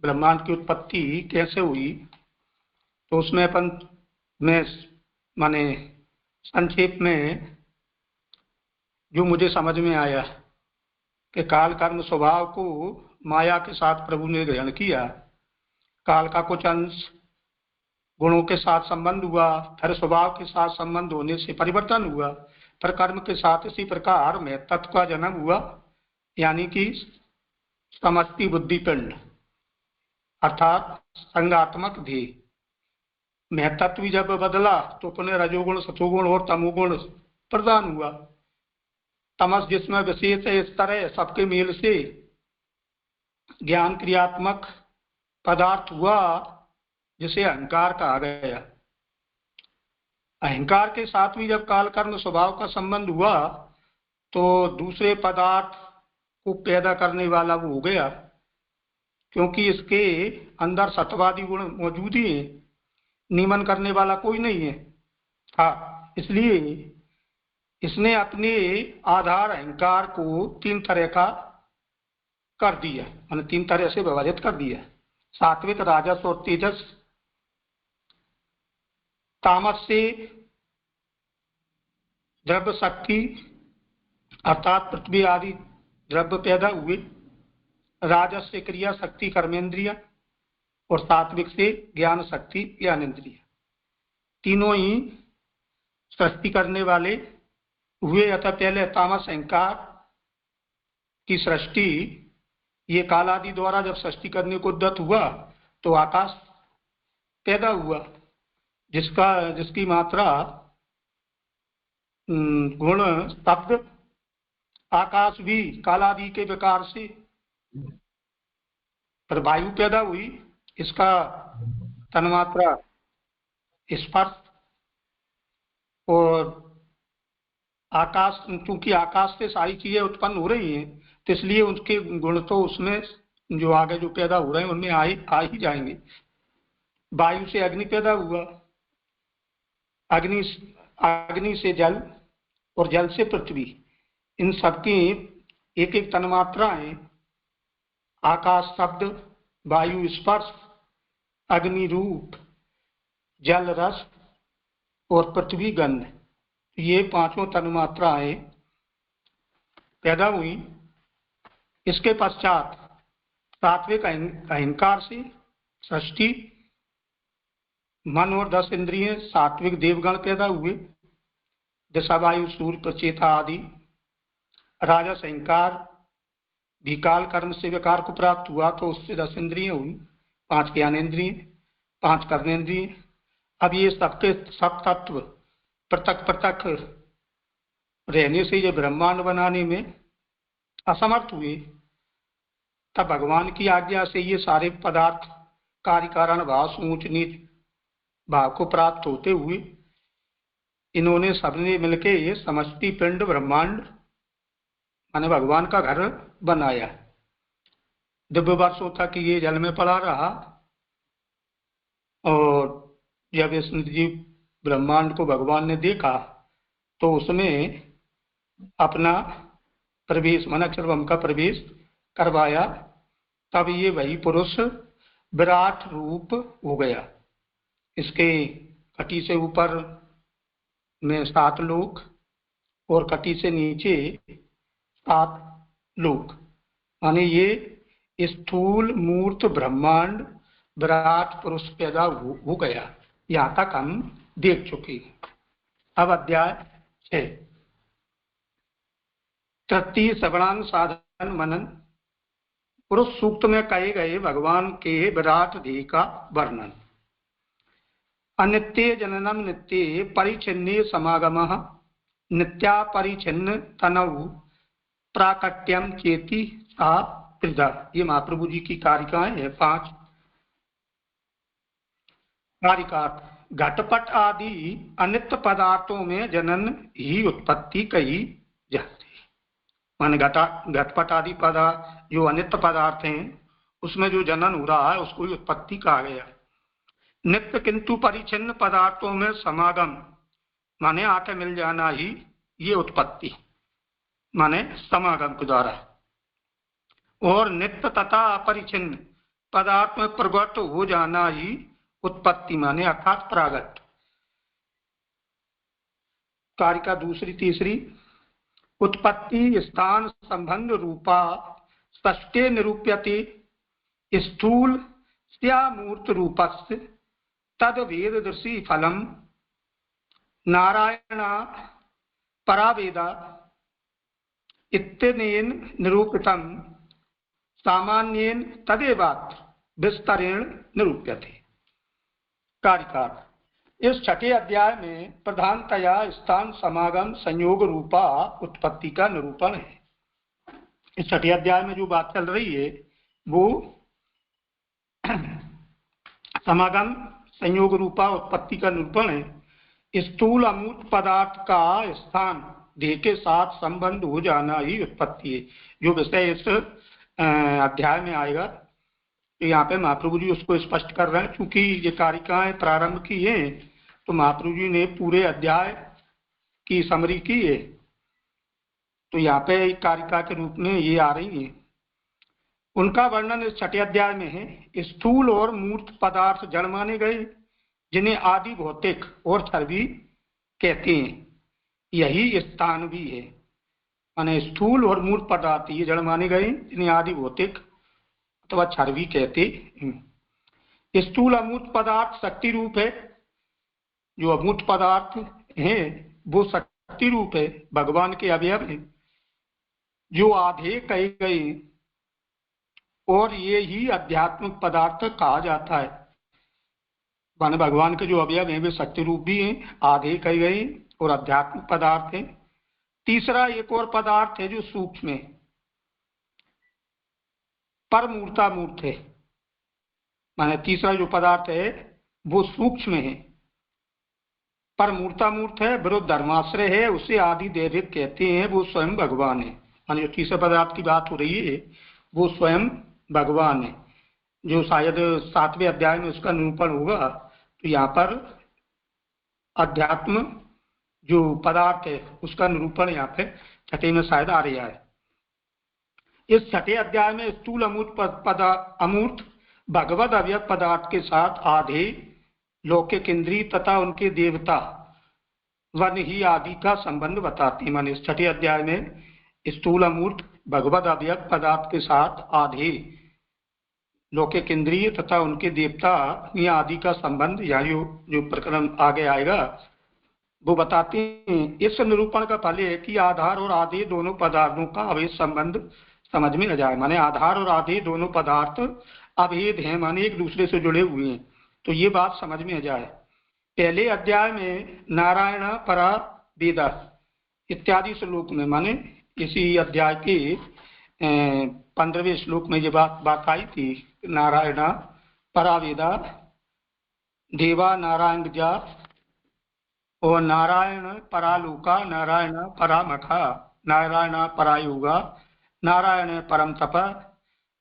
ब्रह्मांड की उत्पत्ति कैसे हुई तो उसमें अपन में माने संक्षेप में जो मुझे समझ में आया कि काल कर्म स्वभाव को माया के साथ प्रभु ने ग्रहण किया। काल का कुछ अंश गुणों के साथ संबंध हुआ, फिर स्वभाव के साथ संबंध होने से परिवर्तन हुआ, फिर कर्म के साथ इसी प्रकार में तत्व का जन्म हुआ, यानी कि समष्टि बुद्धि पिंड अर्थात संगात्मक ध्येय। महत्व जब बदला तो पुनः रजोगुण सतोगुण और तमोगुण प्रदान हुआ। तमस जिसमें विशेष है, इस तरह सबके मेल से ज्ञान क्रियात्मक पदार्थ हुआ जिसे अहंकार कहा गया। अहंकार के साथ भी जब काल कर्म स्वभाव का संबंध हुआ तो दूसरे पदार्थ को पैदा करने वाला वो हो गया, क्योंकि इसके अंदर सत्वादि गुण मौजूद ही है, नियमन करने वाला कोई नहीं है। हाँ, इसलिए इसने अपने आधार अहंकार को 3 तरह का कर दिया, मैंने 3 तरह से विभाजित कर दिया। सात्विक, राजस और तेजस। तामस से द्रव्य शक्ति अर्थात पृथ्वी आदि द्रव्य पैदा हुए, राजस से क्रिया शक्ति कर्मेंद्रिय और सात्विक से ज्ञान शक्ति ज्ञानेन्द्रिय। तीनों ही सृष्टि करने वाले हुए। अतः पहले तामस अहंकार की सृष्टि ये काल आदि द्वारा जब सृष्टि करने को उद्यत हुआ तो आकाश पैदा हुआ, जिसकी मात्रा गुण शब्द आकाश भी काल आदि के विकार से। पर वायु पैदा हुई, इसका तन्मात्रा स्पर्श, और आकाश, क्योंकि आकाश से सारी चीजें उत्पन्न हो रही हैं तो इसलिए उनके गुण तो उसमें जो आगे जो पैदा हो रहे हैं उनमें आ ही जाएंगे। वायु से अग्नि पैदा हुआ, अग्नि से जल और जल से पृथ्वी। इन सबकी एक एक तन्मात्राएं आकाश शब्द, वायु स्पर्श, अग्नि रूप, जल रस और पृथ्वी गंध, ये 5 तन्मात्राएं पैदा हुई। इसके पश्चात सात्विक अहंकार से सृष्टि, मन और 10 इंद्रिय सात्विक देवगण पैदा हुए, दिशा वायु सूर्य प्रचेता आदि। राजस अहंकार विकाल कर्म से विकार को प्राप्त हुआ तो उससे 10 इंद्रिय हुई, 5 ज्ञानेन्द्रिय, 5 कर्मेंद्रिय। अब ये सबके सब तत्व पृथक पृथक रहने से ये ब्रह्मांड बनाने में असमर्थ हुए, तब भगवान की आज्ञा से ये सारे पदार्थ कार्य कारण भाव ऊंच नीच भाव को प्राप्त होते हुए इन्होंने सबने मिलके ये समष्टि पिंड ब्रह्मांड माने भगवान का घर बनाया। दिव्य वर्षों तक ये जल में पड़ा रहा और जब इस निर्जीव ब्रह्मांड को भगवान ने देखा तो उसमें अपना प्रवेश मन अक्षरवम का प्रवेश करवाया। तब ये वही पुरुष विराट रूप हो गया। इसके कटी से ऊपर में 7 लोक और कटी से नीचे 7 लोक, माने ये स्थूल मूर्त ब्रह्मांड विराट पुरुष पैदा हो गया। यहाँ तक हम देख चुके। अब अध्याय 6 तृतीय श्रवणांग साधन मनन। पुरुष सूक्त में कहे गए भगवान के विराट देह का वर्णन। अनित्य जननम नित्य परिच्छिन्ने समागमः नित्या परिच्छिन्न तनौ प्राकट्यम चेति सा त्रिधा। ये महाप्रभु जी की कारिकाएं है 5 कारिका। घटपट आदि अनित्य पदार्थों में जनन ही उत्पत्ति कही जाती है। माने घटपट आदि पदार्थ जो अनित्य पदार्थ हैं उसमें जो जनन हो रहा है उसको ही उत्पत्ति कहा गया। नित्य किंतु परिच्छिन्न पदार्थों में समागम माने आके मिल जाना ही ये उत्पत्ति माने समागम के द्वारा, और नित्य तथा अपरिच्छिन्न पदार्थ में प्रगट हो जाना ही उत्पत्ति माने अर्थात प्रागट। कारिका दूसरी तीसरी। उत्पत्ति स्थान संबंध रूपा षष्ठे निरूप्यते स्थूल स्यामूर्त रूपस्य तद वेददर्शी फलम नारायण परावेदा इत्यनेन निरूपितम सामान्येन तदेवात्र विस्तरेण निरूप्यते। कारिका इस 6ठे अध्याय में प्रधानतया स्थान समागम संयोग रूपा उत्पत्ति का निरूपण है। इस 6ठे अध्याय में जो बात चल रही है वो समागम संयोग रूपा उत्पत्ति का निरूपण है। स्थूल अमूर्त पदार्थ का स्थान देह के साथ संबंध हो जाना ही उत्पत्ति है। जो विषय इस अध्याय में आएगा तो यहाँ पे महाप्रभु जी उसको स्पष्ट कर रहे हैं। चूंकि ये कारिकाएं प्रारंभ की हैं तो महाप्रभु जी ने पूरे अध्याय की समरी की है, तो यहाँ पे कारिका के रूप में ये आ रही है। उनका वर्णन इस 6ठे अध्याय में है। स्थूल और मूर्त पदार्थ जड़ माने गए जिन्हें आदि भौतिक और क्षर भी कहते हैं, यही स्थान भी है। माने स्थूल और मूर्त पदार्थ ये जड़ माने गए जिन्हें आदि भौतिक अथवा क्षर भी कहते हैं। स्थूल अमूर्त पदार्थ शक्ति रूप है। जो अमूर्त पदार्थ हैं वो शक्ति रूप है, भगवान के अवयव हैं जो आधे कहे गए, और ये ही आध्यात्मिक पदार्थ कहा जाता है। माने भगवान के जो अवयव हैं वे शक्ति रूप भी हैं, आधे कहे गए और आध्यात्मिक पदार्थ है। तीसरा एक और पदार्थ है जो सूक्ष्म है, पर मूर्तामूर्त है। माने तीसरा जो पदार्थ है वो सूक्ष्म है, पर मूर्तामूर्त है, विरुद्ध धर्माश्रय है, उसे आदि दैविक कहते हैं, वो स्वयं भगवान है। माने जो तीसरे पदार्थ की बात हो रही है वो स्वयं भगवान है, जो शायद 7वें अध्याय में उसका निरूपण होगा। तो यहाँ पर अध्यात्म जो पदार्थ है उसका निरूपण यहाँ पे 6ठे में शायद आ रहा है। इस 6ठे अध्याय में स्थूल अमूर्त भगवद अवयव पदार्थ के साथ आधे लौकिक इंद्रिय तथा उनके देवता वन ही आदि का संबंध बताते हैं। माने इस 6ठे अध्याय में स्थूल अमूर्त भगवद अवयव पदार्थ के साथ आधे लौकिक इंद्रिय तथा उनके देवता आदि का संबंध, या जो प्रकरण आगे आएगा वो बताते हैं। इस निरूपण का फल है कि आधार और आधे दोनों पदार्थों का अभेद संबंध समझ में न जाए। माने आधार और आधे दोनों पदार्थ अभेद हैं, माने एक दूसरे से जुड़े हुए हैं, तो ये बात समझ में आ जाए। पहले अध्याय में नारायण परा वेदा इत्यादि श्लोक में, माने इसी अध्याय के 15वें श्लोक में ये बात आई थी। नारायण परा वेदा देवा नारायण जा और नारायण परालोका, नारायण परामखा, नारायण परायोगा, नारायण परम तप,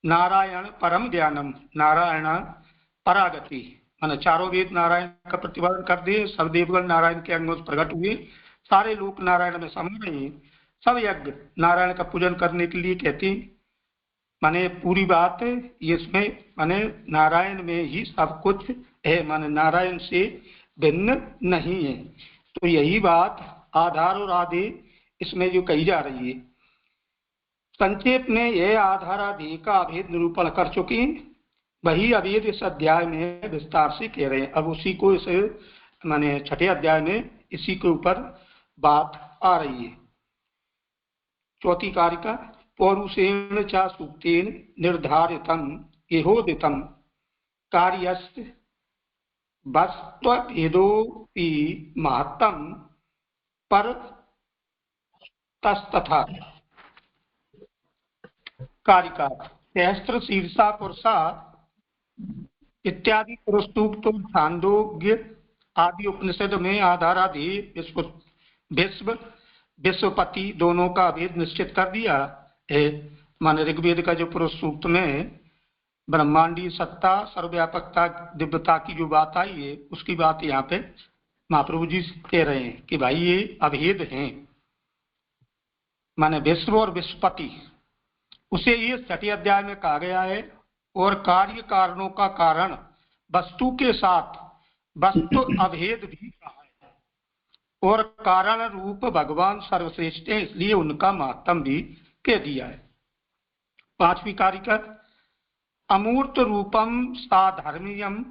नारायण परम ज्ञानम, नारायण परागति। माने चारों वेद नारायण का प्रतिपादन कर दिए, सब देवगण नारायण के अंगों से प्रकट हुए, सारे लोग नारायण में समा रहे हैं, सब यज्ञ नारायण का पूजन करने के लिए कहते हैं। माने पूरी बात इसमें माने नारायण में ही सब कुछ है, माने नारायण से भिन्न नहीं है। तो यही बात आधार और आधे इसमें जो कही जा रही है। संक्षेप में यह आधार आधे का अभेद निरूपण कर चुके हैं, वही अभेद इस अध्याय में विस्तार से कह रहे हैं। अब उसी को इस माने छठे अध्याय में इसी के ऊपर बात आ रही है। चौथी कारिका पौरुषेण च सूक्तेन निर्धारितम एहोदितम कार्यस्त वस्त्वभेदोपि महत्तम पर तस्तथा। कारिका सहस्त्र शीर्षा पुरुषा इत्यादि पुरुषसूक्त छांदोग्य आदि उपनिषद में आधाराधि विश्वपति दोनों का भेद निश्चित कर दिया है। माने ऋग्वेद का जो पुरुष सूक्त में ब्रह्मांडी सत्ता सर्वव्यापकता दिव्यता की जो बात आई है, उसकी बात यहाँ पे महाप्रभु जी कह रहे हैं कि भाई ये अभेद हैं। माने विश्व और विश्वपति, उसे ये छठे अध्याय में कहा गया है। और कार्य कारणों का कारण वस्तु के साथ वस्तु अभेद भी कहा है। और कारण रूप भगवान सर्वश्रेष्ठ है, इसलिए उनका महत्तम भी कह दिया है। पांचवी कारिका अमूर्त रूपम साधर्मीयम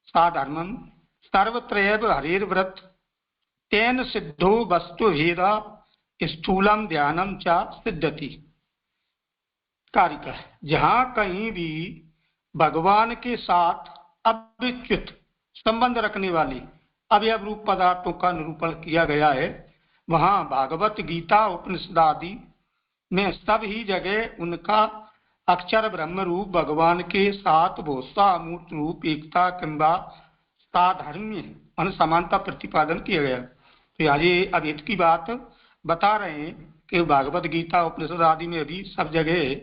साधर्मम सर्वत्रैव हरेर्व्रत तेन सिद्धो वस्तु भेदा स्थूलम ध्यानम च सिद्धति। कारिका जहां कहीं भी भगवान के साथ अविच्युत संबंध रखने वाले अवयव रूप पदार्थों का निरूपण किया गया है, वहां भागवत गीता उपनिषद आदि में सब ही जगह उनका अक्षर ब्रह्म रूप भगवान के साथ भोसा अमूर्त रूप एकता किंबा साधर्म्य मान समानता प्रतिपादन किया गया। तो यहाँ ये अभेद की बात बता रहे हैं कि भागवत गीता उपनिषद आदि में भी सब जगह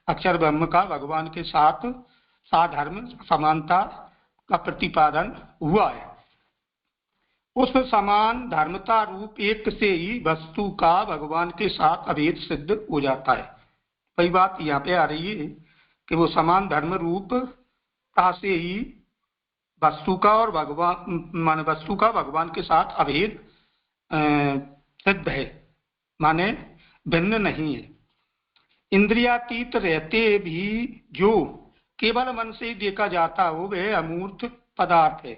अक्षर ब्रह्म का भगवान के साथ साधर्म समानता का प्रतिपादन हुआ है। उस समान धर्मता रूप एक से ही वस्तु का भगवान के साथ अभेद सिद्ध हो जाता है। वही बात यहाँ पे आ रही है कि वो समान धर्म रूप का से ही वस्तु का और भगवान माने वस्तु का भगवान के साथ अभेद सिद्ध है, माने भिन्न नहीं है। इंद्रियातीत रहते भी जो केवल मन से ही देखा जाता हो वह अमूर्त पदार्थ है।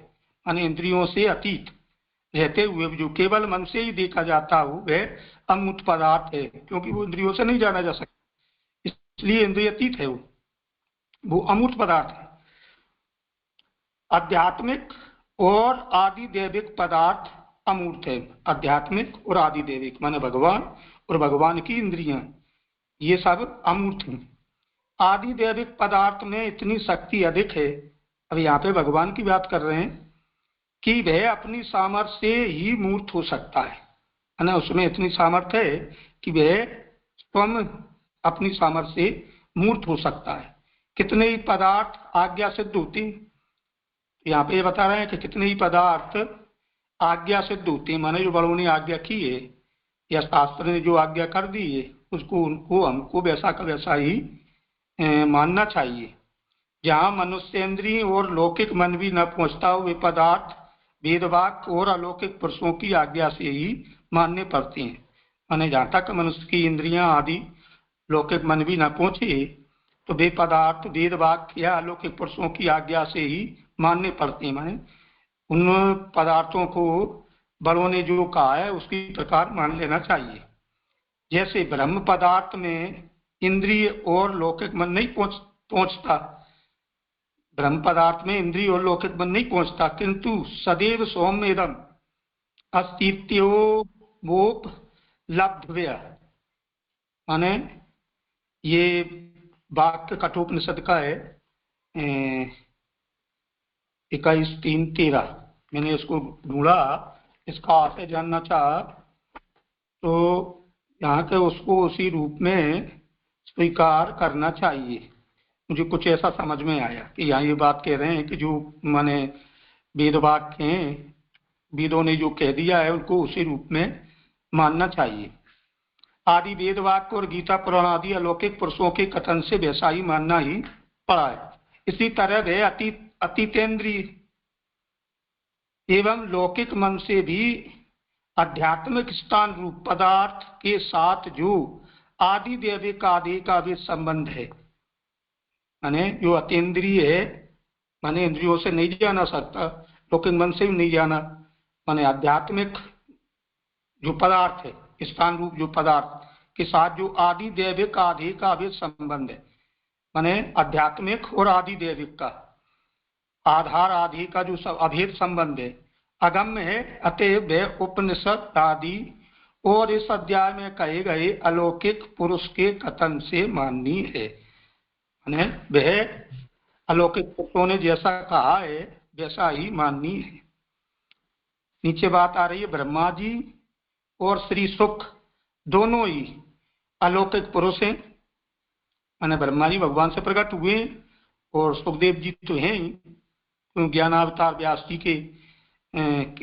माने इंद्रियों से अतीत रहते हुए जो केवल मन से ही देखा जाता हो वह अमूर्त पदार्थ है, क्योंकि वो इंद्रियों से नहीं जाना जा सकता, इसलिए इंद्रियातीत है, वो अमूर्त पदार्थ है। आध्यात्मिक और आदि दैविक पदार्थ अमूर्त है। आध्यात्मिक और आदि दैविक माने भगवान और भगवान की इंद्रियां, ये सब अमूर्त हैं। आदि दैविक पदार्थ में इतनी शक्ति अधिक है, अब यहाँ पे भगवान की बात कर रहे हैं, कि वह अपनी सामर्थ्य से ही मूर्त हो सकता है ना, उसमें इतनी सामर्थ्य है कि वह स्वयं अपनी सामर्थ्य से मूर्त हो सकता है। कितने ही पदार्थ आज्ञा सिद्ध होते हैं, यहाँ पे बता रहे हैं कि कितने ही पदार्थ आज्ञा सिद्ध होते हैं, माने जो बड़ों ने आज्ञा की है या शास्त्र ने जो आज्ञा कर दी है उसको उनको हमको वैसा का वैसा ही मानना चाहिए। जहाँ मनुष्येंद्रिय और लौकिक मन भी न पहुंचता हो वे पदार्थ वेदवाक और अलौकिक पुरुषों की आज्ञा से ही मानने पड़ते हैं। माने जहाँ तक मनुष्य की इंद्रियां आदि लौकिक मन भी न पहुंचे तो वे पदार्थ वेद वाक्य या अलौकिक पुरुषों की आज्ञा से ही मानने पड़ते हैं। माने उन पदार्थों को बड़ों ने जो कहा है उसकी प्रकार मान लेना चाहिए। जैसे ब्रह्म पदार्थ में इंद्रिय और लौकिक मन नहीं पहुंचता, ब्रह्म पदार्थ में इंद्रिय और लौकिक मन नहीं पहुंचता, किंतु सदैव सौम्यदम अस्तित्वोपलब्धव्य, माने ये वाक्य कठोपनिषद का है 21:3-13। मैंने इसको ढूंढा, इसका आशय जानना चाहा तो यहाँ के उसको उसी रूप में स्वीकार करना चाहिए। मुझे कुछ ऐसा समझ में आया कि यहाँ ये बात कह रहे हैं कि जो माने वेद वाक्य हैं, वेदों ने जो कह दिया है उनको उसी रूप में मानना चाहिए। आदि वेद वाक्य और गीता पुराण आदि अलौकिक पुरुषों के कथन से वैसा ही मानना ही पड़ा है। इसी तरह वह अतीतेंद्रीय एवं लौकिक मन से भी आध्यात्मिक स्थान रूप पदार्थ के साथ जो आदि दैविक आदि का भी संबंध है, माने जो अतीन्द्रिय है, माने इंद्रियों से नहीं जाना सकता, लौकिक मन से भी नहीं जाना, माने आध्यात्मिक जो पदार्थ है, स्थान रूप जो पदार्थ के साथ जो आदि दैविक आदि का भी संबंध है, माने आध्यात्मिक और आदि दैविक का आधार आदि का जो अभेद संबंध है, अगम्य है। अतएव वह उपनिषद आदि और इस अध्याय में कहे गए अलौकिक पुरुष के कथन से माननीय है। वह अलौकिक पुरुषों ने जैसा कहा है वैसा ही माननीय है। नीचे बात आ रही है, ब्रह्मा जी और श्री सुख दोनों ही अलौकिक पुरुष हैं। माने ब्रह्मा जी भगवान से प्रकट हुए और सुखदेव जी तो हैं ही, ज्ञानावतार व्यास जी के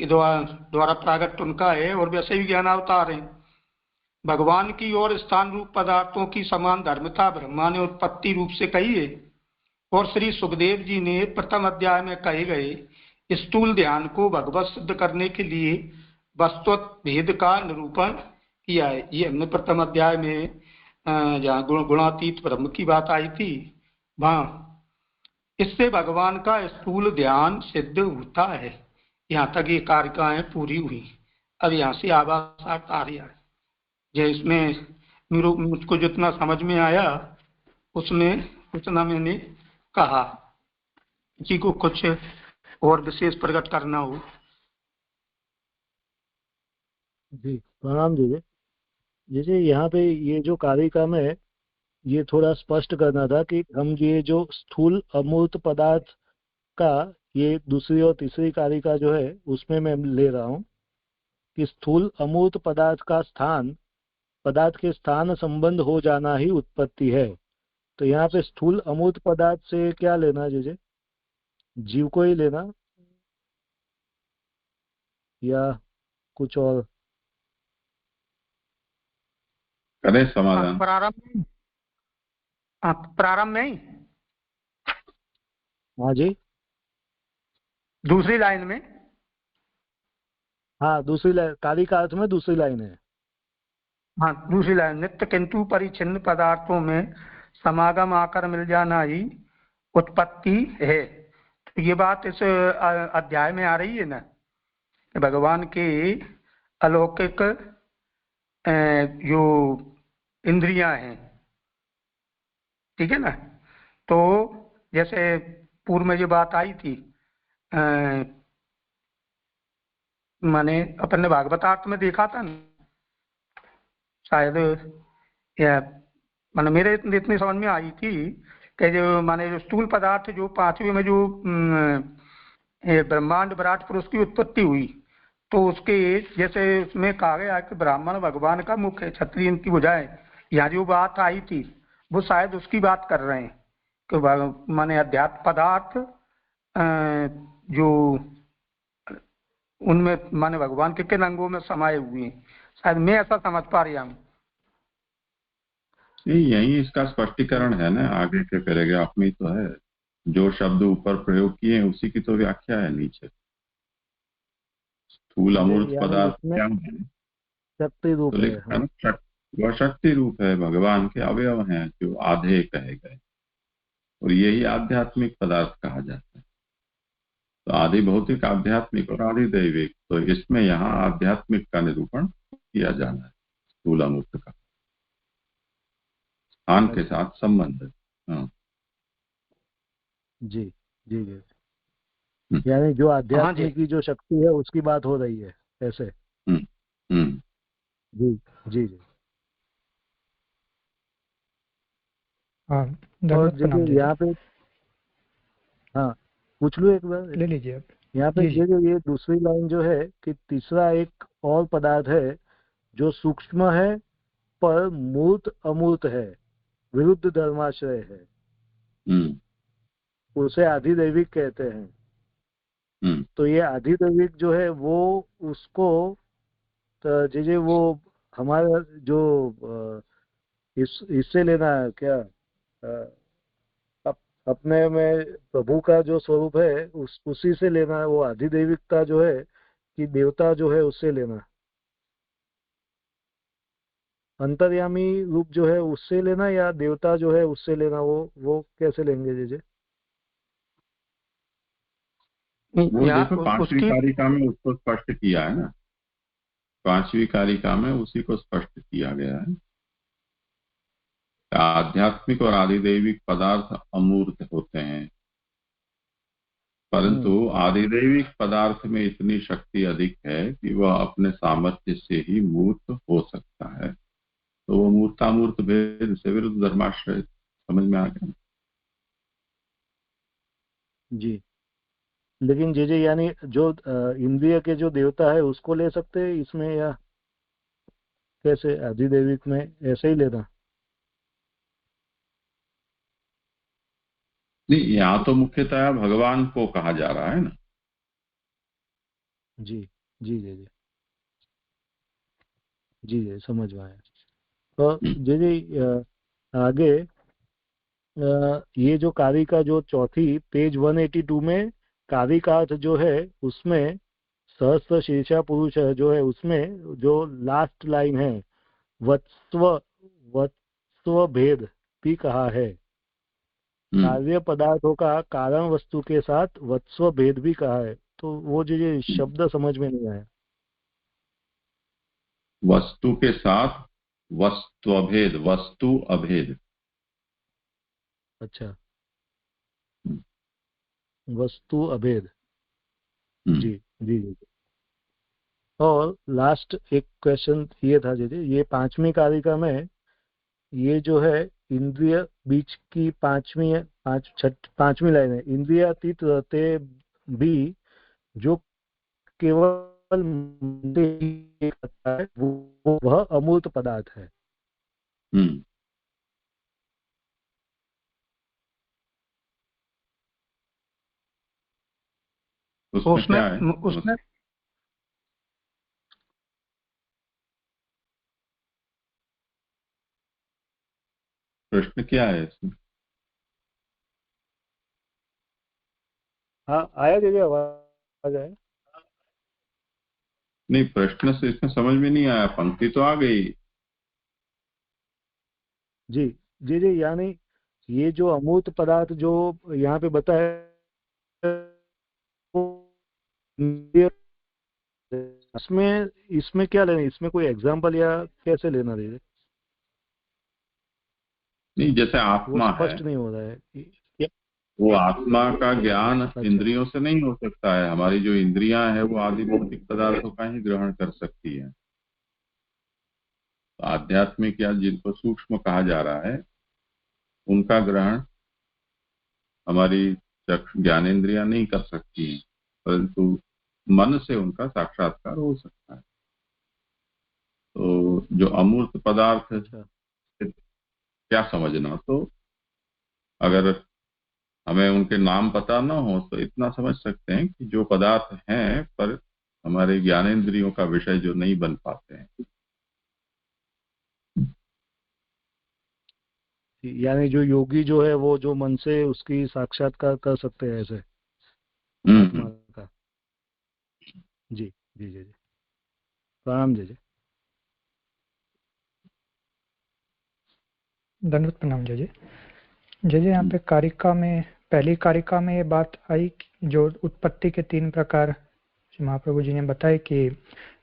द्वारा प्रागट उनका है और वैसे भी ज्ञानावतार हैं। भगवान की और स्थान रूप पदार्थों की समान धर्मता ब्रह्मा ने उत्पत्ति रूप से कही है और श्री सुखदेव जी ने प्रथम अध्याय में कहे गए स्थूल ध्यान को भगवत सिद्ध करने के लिए वस्तुत भेद का निरूपण किया है। ये हमने प्रथम अध्याय में जहाँ गुणातीत ब्रह्म की बात आई थी, वहाँ इससे भगवान का स्थूल ध्यान सिद्ध होता है। यहाँ तक ये कारिकाएं पूरी हुई। अब यहाँ से आभास आ रहा है, जिसमें मुझको जितना समझ में आया उसमें उतना मैंने कहा। किसी को कुछ और विशेष प्रकट करना हो। जी प्रणाम जी। जैसे यहाँ पे ये जो कारिका में ये थोड़ा स्पष्ट करना था कि हम ये जो स्थूल अमूर्त पदार्थ का ये दूसरी और तीसरी कारिका जो है उसमें मैं ले रहा हूँ कि स्थूल अमूर्त पदार्थ का स्थान पदार्थ के स्थान संबंध हो जाना ही उत्पत्ति है। तो यहाँ पे स्थूल अमूर्त पदार्थ से क्या लेना, जैसे जीव को ही लेना या कुछ और? करें समाधान। प्रारंभ में ही, हाँ जी, दूसरी लाइन में। हाँ दूसरी लाइन, कारिका अर्थ में दूसरी लाइन है। हाँ दूसरी लाइन, नित्य किंतु परिच्छिन्न पदार्थों में समागम आकर मिल जाना ही उत्पत्ति है। तो ये बात इस अध्याय में आ रही है ना, भगवान के अलौकिक जो इंद्रियां हैं, ठीक है ना। तो जैसे पूर्व में जो बात आई थी, माने अपन ने भागवतार्थ में देखा था ना शायद, या माने मेरे इतनी समझ में आई थी कि जो माने जो स्थूल पदार्थ जो पांचवें में जो ब्रह्मांड विराट पुरुष की उत्पत्ति हुई, तो उसके जैसे उसमें कहा गया कि ब्राह्मण भगवान का मुख है, क्षत्रिय इनकी भुजाएं, यहाँ जो बात आई थी वो शायद उसकी बात कर रहे हैं कि माने अध्यात्म पदार्थ जो उनमें माने भगवान के किन अंगों में समाये हुए हैं, शायद मैं ऐसा समझ पा रहा हूँ। यही इसका स्पष्टीकरण है ना, आगे के पैराग्राफ में तो है, जो शब्द ऊपर प्रयोग किए उसी की तो व्याख्या है नीचे। स्थूल अमूर्त पदार्थ क्या है? शक्ति रूप है, वह शक्ति रूप है, भगवान के अवयव हैं जो आधे कहे गए। और यही आध्यात्मिक पदार्थ कहा जाता है। तो आदि भौतिक आध्यात्मिक और आदि दैविक, तो इसमें यहाँ आध्यात्मिक का निरूपण किया जाना है, स्थूल अमूर्त का स्थान के साथ संबंध। हाँ जी जी जी, यानी जो आध्यात्मिक की जो शक्ति है उसकी बात हो रही है ऐसे। जी जी जी। हाँ, और देखिए यहाँ पे, हाँ पूछ लूँ एक बार, ले लीजिए आप। यहाँ पे ये दूसरी लाइन जो है कि तीसरा एक और पदार्थ है जो सूक्ष्म है पर मूर्त अमूर्त है, विरुद्ध धर्माश्रय है, उसे आधिदैविक कहते हैं। तो ये आधिदैविक जो है वो उसको जैसे वो हमारा जो इससे लेना है क्या, अपने में प्रभु का जो स्वरूप है उसी से लेना है, वो आधिदैविकता जो है कि देवता जो है उससे लेना, अंतर्यामी रूप जो है उससे लेना या देवता जो है उससे लेना, वो कैसे लेंगे जीजे? वो देखो पांचवी कारिका में उसको स्पष्ट किया है ना, पांचवी कारिका में उसी को स्पष्ट किया गया है। आध्यात्मिक और आदिदैविक पदार्थ अमूर्त होते हैं, परंतु आदिदैविक पदार्थ में इतनी शक्ति अधिक है कि वह अपने सामर्थ्य से ही मूर्त हो सकता है। तो वो मूर्तामूर्त भेद से विरुद्ध धर्माश्रय समझ में आ गया जी। लेकिन जे यानी जो इंद्रिय के जो देवता है उसको ले सकते हैं इसमें, या कैसे आधिदैविक में ऐसे ही लेना? नहीं, यहाँ तो मुख्यतः भगवान को कहा जा रहा है ना। जी जी जी जी जी जी, समझ में आया। तो जी आगे ये जो कारिका जो चौथी पेज 182 में कारिका अर्थ जो है उसमें सहस्त्र शीर्षा पुरुष जो है उसमें जो लास्ट लाइन है वत्स्व वत्स्व भेद भी कहा है, कार्य पदार्थों का कारण वस्तु के साथ वत्स्व भेद भी कहा है। तो वो जो शब्द समझ में नहीं आया। वस्तु के साथ वस्तु अभेद, वस्तु अभेद। अच्छा, वस्तु अभेद। जी जी जी। और लास्ट एक क्वेश्चन ये था जी, ये पांचवी कारिका में ये जो है इंद्रिय बीच की पांचवी लाइन है, इंद्रियातीत रहते भी जो केवल करता है वो वह अमूर्त पदार्थ है। उसमें प्रश्न क्या है इसमें? हाँ आया दीजिए, आवाज आया? नहीं, प्रश्न से इसमें समझ में नहीं आया, पंक्ति तो आ गई। जी जी जी, यानी ये जो अमूर्त पदार्थ जो यहाँ पे बताया इसमें क्या लेना, इसमें कोई एग्जांपल या कैसे लेना दीजिए? नहीं, जैसे आत्मा है, स्पष्ट नहीं हो रहा है। वो आत्मा का ज्ञान अच्छा। इंद्रियों से नहीं हो सकता है। हमारी जो इंद्रियां हैं वो आदि भौतिक पदार्थों का ही ग्रहण कर सकती है। तो आध्यात्मिक या जिनको सूक्ष्म कहा जा रहा है उनका ग्रहण हमारी ज्ञानेंद्रियां नहीं कर सकती हैं, परंतु मन से उनका साक्षात्कार हो सकता है। तो जो अमूर्त पदार्थ क्या समझना, तो अगर हमें उनके नाम पता ना हो तो इतना समझ सकते हैं कि जो पदार्थ हैं पर हमारे ज्ञानेंद्रियों का विषय जो नहीं बन पाते हैं। यानी जो योगी जो है वो जो मन से उसकी साक्षात्कार कर सकते हैं ऐसे आत्मा का। जी जी जी जी, प्रणाम जी जी। दंडवत प्रणाम जी जी। जैसे यहाँ पे कारिका में, पहली कारिका में ये बात आई जो उत्पत्ति के 3 प्रकार महाप्रभु जी ने बताए कि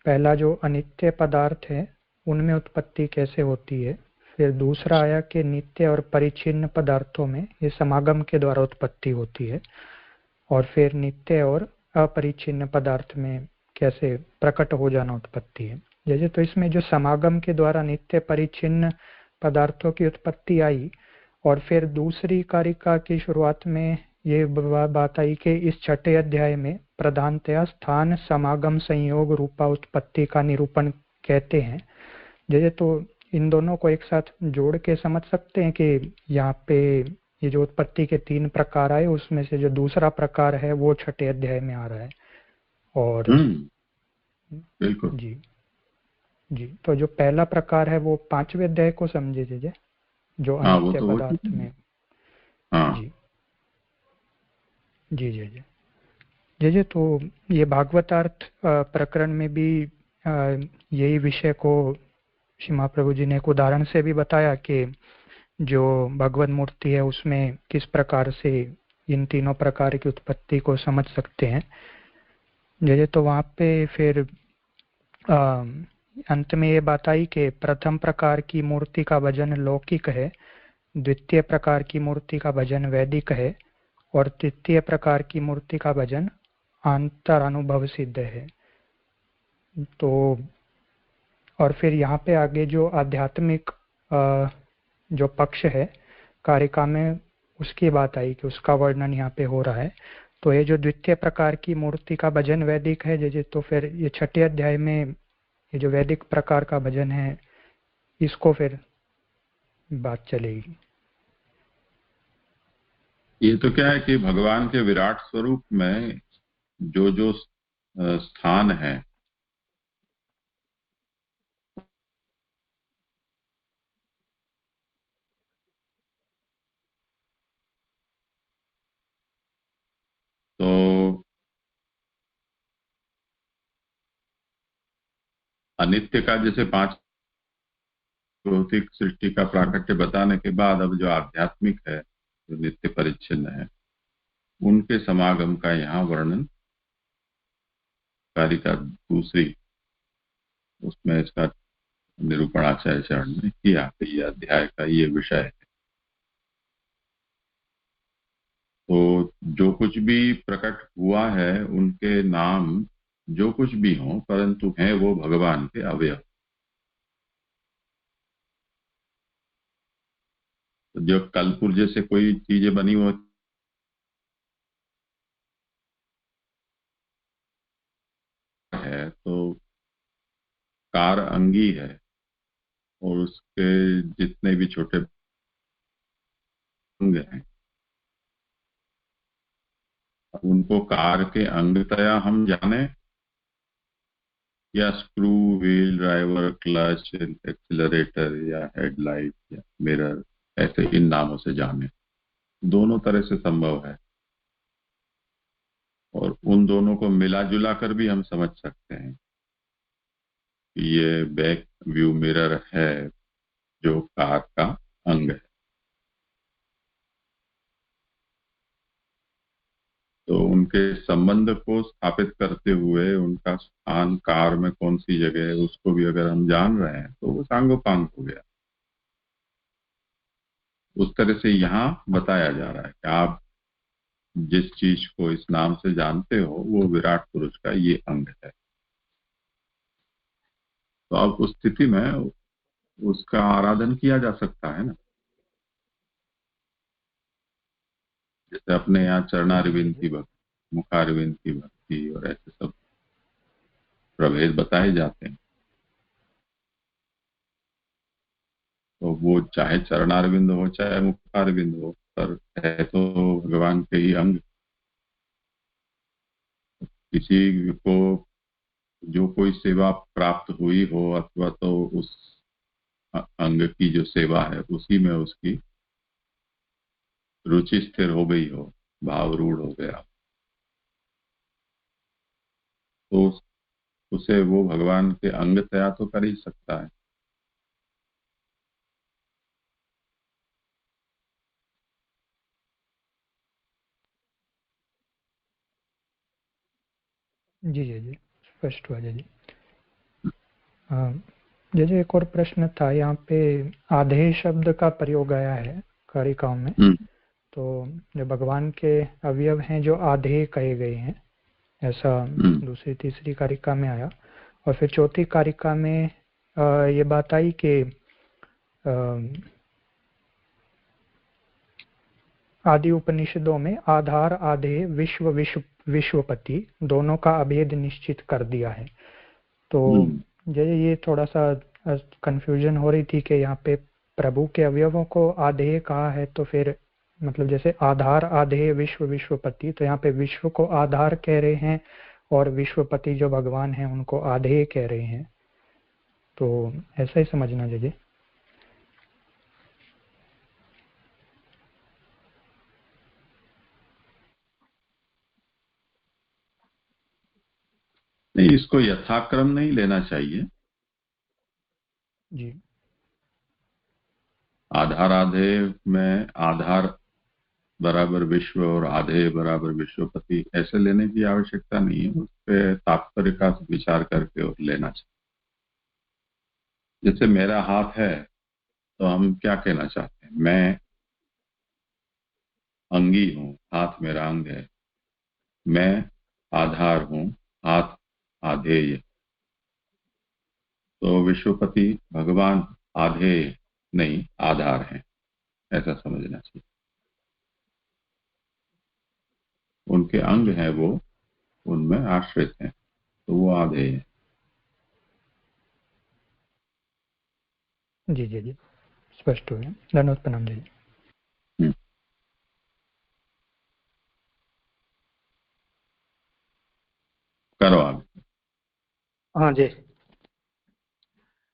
पहला जो अनित्य पदार्थ है उनमें उत्पत्ति कैसे होती है, फिर दूसरा आया कि नित्य और परिच्छिन्न पदार्थों में ये समागम के द्वारा उत्पत्ति होती है, और फिर नित्य और अपरिच्छिन्न पदार्थ में कैसे प्रकट हो जाना उत्पत्ति है। जैसे तो इसमें जो समागम के द्वारा नित्य परिच्छिन्न पदार्थों की उत्पत्ति आई, और फिर दूसरी कारिका की शुरुआत में ये बात आई कि इस छठे अध्याय में प्रधानतया स्थान समागम संयोग रूपा उत्पत्ति का निरूपण कहते हैं। जैसे तो इन दोनों को एक साथ जोड़ के समझ सकते हैं कि यहाँ पे ये जो उत्पत्ति के 3 प्रकार आए उसमें से जो दूसरा प्रकार है वो छठे अध्याय में आ रहा है। और बिल्कुल जी जी, तो जो पहला प्रकार है वो 5वें अध्याय को समझे जैसे जो अनित्य पदार्थ में। जी जी जी जी जैसे तो ये भागवतार्थ प्रकरण में भी यही विषय को श्री महाप्रभु जी ने एक उदाहरण से भी बताया कि जो भगवत मूर्ति है उसमें किस प्रकार से इन तीनों प्रकार की उत्पत्ति को समझ सकते हैं। जैसे तो वहाँ पे फिर अंत में ये बात आई कि प्रथम प्रकार की मूर्ति का भजन लौकिक है, द्वितीय प्रकार की मूर्ति का भजन वैदिक है, और तृतीय प्रकार की मूर्ति का भजन अंतरानुभव सिद्ध है। तो और फिर यहाँ पे आगे जो आध्यात्मिक जो पक्ष है कारिका में उसकी बात आई कि उसका वर्णन यहाँ पे हो रहा है। तो ये जो द्वितीय प्रकार की मूर्ति का भजन वैदिक है जैसे, तो फिर ये छठे अध्याय में ये जो वैदिक प्रकार का भजन है इसको फिर बात चलेगी। ये तो क्या है कि भगवान के विराट स्वरूप में जो जो स्थान है तो अनित्य का जैसे 5 भौतिक सृष्टि का प्राकट्य बताने के बाद अब जो आध्यात्मिक है जो नित्य परिच्छिन्न है उनके समागम का यहाँ वर्णन कारिका दूसरी उसमें इसका निरूपण आचार्य चरण ने किया। ये अध्याय का ये विषय है। तो जो कुछ भी प्रकट हुआ है उनके नाम जो कुछ भी हो परंतु हैं वो भगवान के अवयव। तो जो कलपुर्जे से कोई चीजें बनी हो है तो कार अंगी है और उसके जितने भी छोटे अंग हैं उनको कार के अंगतया हम जाने या screw, wheel, driver, clutch, accelerator या हेडलाइट या मिरर ऐसे इन नामों से जाने, दोनों तरह से संभव है। और उन दोनों को मिला जुला कर भी हम समझ सकते हैं कि ये बैक व्यू मिरर है जो कार का अंग है। तो उनके संबंध को स्थापित करते हुए उनका स्थान कार में कौन सी जगह है उसको भी अगर हम जान रहे हैं तो वो सांगोपांग हो गया। उस तरह से यहाँ बताया जा रहा है कि आप जिस चीज को इस नाम से जानते हो वो विराट पुरुष का ये अंग है। तो अब उस स्थिति में उसका आराधन किया जा सकता है ना। जैसे अपने यहाँ चरणारविंद की भक्ति, मुखारविंद की भक्ति और ऐसे सब प्रभेद बताए जाते हैं। तो वो चाहे चरणारविंद हो चाहे मुखारविंद हो पर है तो भगवान के ही अंग। किसी को जो कोई सेवा प्राप्त हुई हो अथवा तो उस अंग की जो सेवा है उसी में उसकी रुचि स्थिर हो गई हो, भाव रूढ़ हो गया, तो उसे वो भगवान के अंग तया तो कर ही सकता है। जी जी जी, स्पष्ट हुआ जी। जैसे एक और प्रश्न था, यहाँ पे आधे शब्द का प्रयोग आया है कारिकाओं में, तो जो भगवान के अवयव हैं जो आधे कहे गए हैं, ऐसा दूसरी तीसरी कारिका में आया। और फिर चौथी कारिका में ये बात आई कि आदि उपनिषदों में आधार आधे विश्वपति दोनों का अभेद निश्चित कर दिया है। तो जैसे ये थोड़ा सा कंफ्यूजन हो रही थी कि यहाँ पे प्रभु के अवयवों को आधे कहा है, तो फिर मतलब जैसे आधार आधे विश्वपति, तो यहाँ पे विश्व को आधार कह रहे हैं और विश्वपति जो भगवान हैं उनको आधे कह रहे हैं, तो ऐसा ही समझना चाहिए। नहीं, इसको यथाक्रम नहीं लेना चाहिए जी। आधार आधे में आधार बराबर विश्व और आधे बराबर विश्वपति ऐसे लेने की आवश्यकता नहीं है। उस पर तात्पर्य का विचार करके और लेना चाहिए। जैसे मेरा हाथ है तो हम क्या कहना चाहते हैं, मैं अंगी हूं, हाथ मेरा अंग है। मैं आधार हूं, हाथ आधेय। तो विश्वपति भगवान आधे नहीं आधार हैं, ऐसा समझना चाहिए। उनके अंग हैं वो, उनमें आश्रित हैं, तो वो आधे हैं। जी जी जी, स्पष्ट हो गया। धन्यवाद, प्रणाम जी। करो आगे। हाँ जी,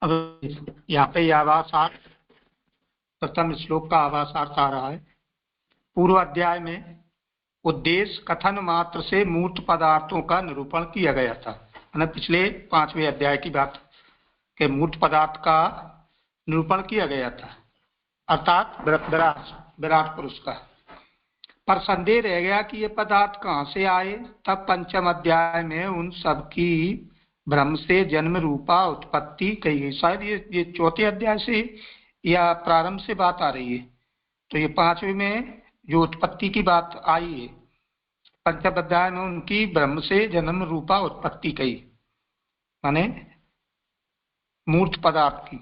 अब यहाँ पे आवासार्थ, प्रथम श्लोक का आवासार्थ आ रहा है। पूर्व अध्याय में उद्देश्य कथन मात्र से मूर्त पदार्थों का निरूपण किया गया था। पिछले 5वें अध्याय की बात के मूर्त पदार्थ का निरूपण किया गया था, अर्थात विराट पुरुष का। पर संदेह रह गया कि ये पदार्थ कहाँ से आए। तब पंचम अध्याय में उन सब की ब्रह्म से जन्म रूपा उत्पत्ति कही गई। शायद ये चौथे अध्याय से या प्रारंभ से बात आ रही है। तो ये 5वें में जो उत्पत्ति की बात आई है, पंचम अध्याय में उनकी ब्रह्म से जन्म रूपा उत्पत्ति कही, माने मूर्त पदार्थ की।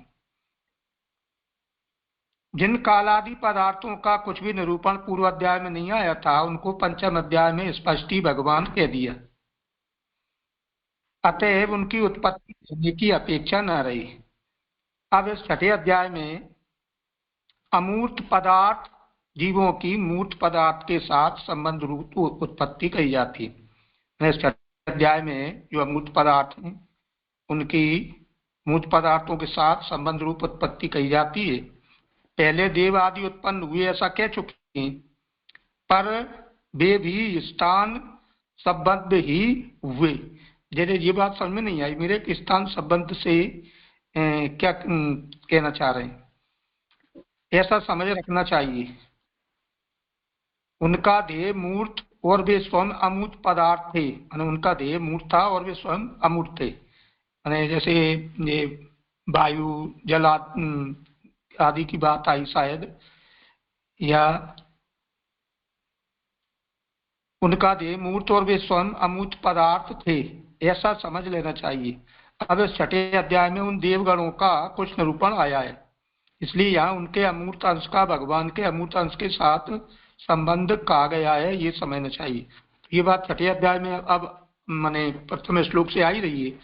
जिन कालादि पदार्थों का कुछ भी निरूपण पूर्व अध्याय में नहीं आया था, उनको पंचम अध्याय में स्पष्ट ही भगवान कह दिया। अतएव उनकी उत्पत्ति होने की अपेक्षा न रही। अब इस छठे अध्याय में अमूर्त पदार्थ जीवों की मूर्त पदार्थ के साथ संबंध रूप उत्पत्ति कही जाती है। इस छठे अध्याय में जो अमूर्त पदार्थ हैं उनकी मूर्त पदार्थों के साथ संबंध रूप उत्पत्ति कही जाती है। पहले देव आदि उत्पन्न हुए ऐसा कह चुके हैं, पर वे भी स्थान संबंध ही हुए। जैसे ये बात समझ में नहीं आई मेरे कि स्थान संबंध से क्या कहना चाह रहे हैं, ऐसा समझ रखना चाहिए। उनका देह मूर्त और वे स्वयं अमूर्त पदार्थ थे। उनका देह मूर्त था और वे स्वयं अमूर्त थे। जैसे ये वायु जल आदि की बात आई शायद, या उनका देह मूर्त और वे स्वयं अमूर्त पदार्थ थे, ऐसा समझ लेना चाहिए। अब इस छठे अध्याय में उन देवगणों का कुछ निरूपण आया है, इसलिए यहाँ उनके अमूर्त अंश का भगवान के अमूर्त अंश के साथ संबंध कहा गया है, ये समझना चाहिए। ये बात छठे अध्याय में अब माने प्रथम श्लोक से आई रही है।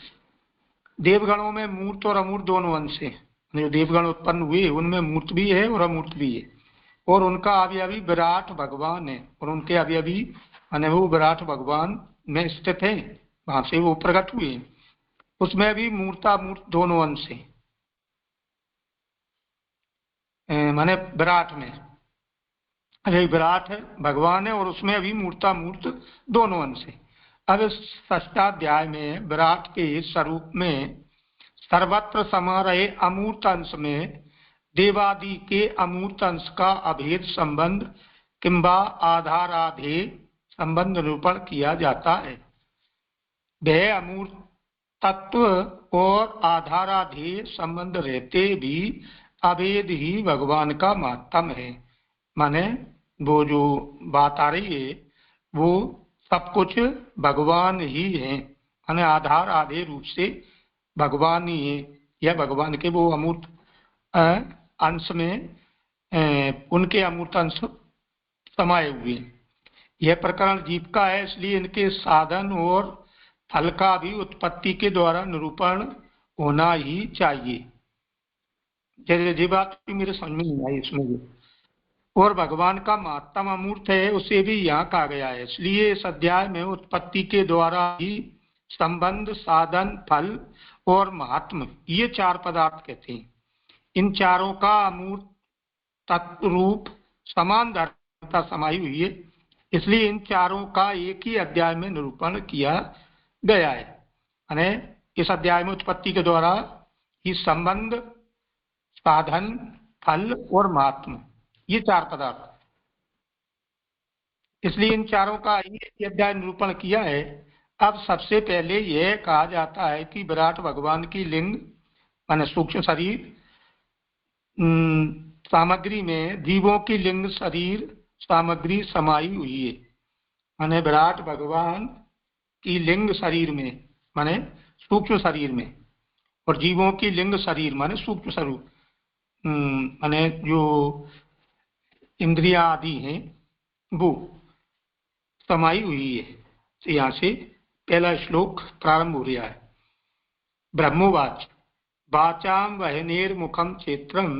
देवगणों में मूर्त और अमूर्त दोनों अंश है। जो देवगण उत्पन्न हुए उनमें मूर्त भी है और अमूर्त भी है, और उनका अवयवी विराट भगवान है, और उनके अवयवी वो विराट भगवान में स्थित है, वहां से वो प्रकट हुए। उसमें भी मूर्तामूर्त दोनों अंश है, माने विराट में अरे विराट है भगवान है और उसमें अभी मूर्तामूर्त दोनों अंश है। अब इस षष्ठाध्याय में विराट के स्वरूप में सर्वत्र समा रहे अमूर्त अंश में देवादि के अमूर्त अंश का अभेद संबंध किंबा आधाराधे संबंध निरूपण किया जाता है। वह अमूर्त तत्व और आधाराधेय संबंध रहते भी अभेद ही भगवान का महत्तम है। माने वो जो बात आ रही है वो सब कुछ भगवान ही है, माने आधार आधे रूप से भगवान ही है, या भगवान के वो अमूर्त अंश में उनके अमूर्त अंश समाये हुए हैं। यह प्रकरण जीव का है, इसलिए इनके साधन और फल का भी उत्पत्ति के द्वारा निरूपण होना ही चाहिए। जैसे ये बात मेरे समझ में नहीं आई इसमें। और भगवान का महत्तम अमूर्त है उसे भी यहाँ कहा गया है, इसलिए इस अध्याय में उत्पत्ति के द्वारा ही संबंध, साधन, फल और महात्म, ये चार पदार्थ कहते हैं। इन चारों का अमूर्त तत्व रूप समान धर्मता समाई हुई है, इसलिए इन चारों का एक ही अध्याय में निरूपण किया गया है। यानी इस अध्याय में उत्पत्ति के द्वारा ही संबंध, साधन, फल और महात्म, ये चार पदार्थ, इसलिए इन चारों का ये अध्याय निरूपण किया है। अब सबसे पहले यह कहा जाता है कि विराट भगवान की लिंग माने सूक्ष्म शरीर सामग्री में जीवों की लिंग शरीर सामग्री समाई हुई है। माने विराट भगवान की लिंग शरीर में माने सूक्ष्म शरीर में, और जीवों की लिंग शरीर माने सूक्ष्म शरीर माने जो इंद्रिया आदि हैं वो समाई हुई है। यहाँ से पहला श्लोक प्रारंभ हो रहा है। ब्रह्मोवाच वाचाम वहनेर्मुखम क्षेत्रम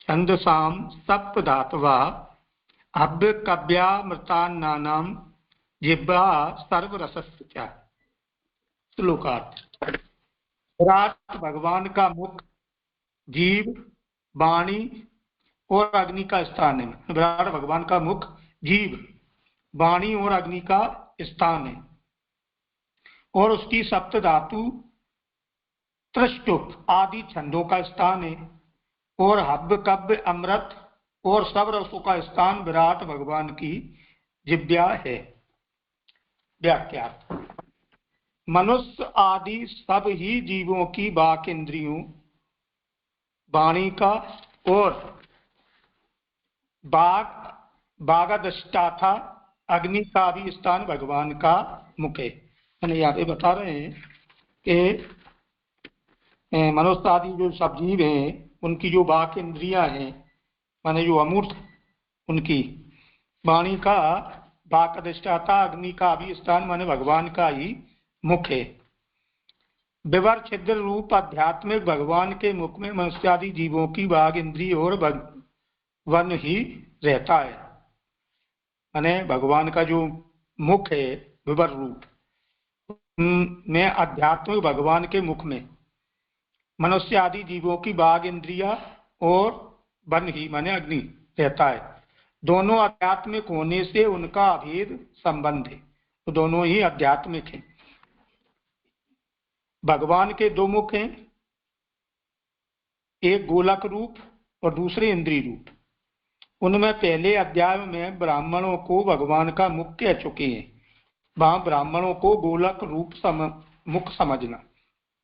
छंदसाम सप्तधातवा अभ्य कव्यामृतान्नानाम जिह्वा सर्वरसस्य। श्लोकार्थ। विराट भगवान का मुख जीव, वाणी और अग्नि का स्थान है। विराट भगवान का मुख जीव, वाणी और अग्नि का स्थान है, और उसकी सप्त धातु त्रिष्टुप आदि छंदों का स्थान है, और हव्य, कव्य, अमृत और सब रसों का स्थान विराट भगवान की जिह्वा है। व्याख्या। मनुष्य आदि सब ही जीवों की बाक इंद्रियों, वाणी का और बागाधिष्ठाता अग्नि का भी स्थान भगवान का मुख है। मैंने यहाँ पे बता रहे हैं कि मनुष्य आदि जो सब जीव हैं उनकी जो बाक इंद्रियां हैं माने जो अमूर्त, उनकी वाणी का बाक अधिष्ठाता अग्नि का भी स्थान माने भगवान का ही मुख है। विवर छिद्र रूप आध्यात्मिक भगवान के मुख में मनुष्य आदि जीवों की बाघ इंद्रिय और वन ही रहता है। माने भगवान का जो मुख है विवर रूप में आध्यात्मिक भगवान के मुख में मनुष्य आदि जीवों की बाघ इंद्रिया और वन ही माने अग्नि रहता है। दोनों आध्यात्मिक होने से उनका अभेद संबंध है, तो दोनों ही आध्यात्मिक हैं। भगवान के दो मुख हैं, एक गोलक रूप और दूसरे इंद्रिय रूप। उनमें पहले अध्याय में ब्राह्मणों को भगवान का मुख कह चुके हैं। वहां ब्राह्मणों को गोलक रूप मुख समझना,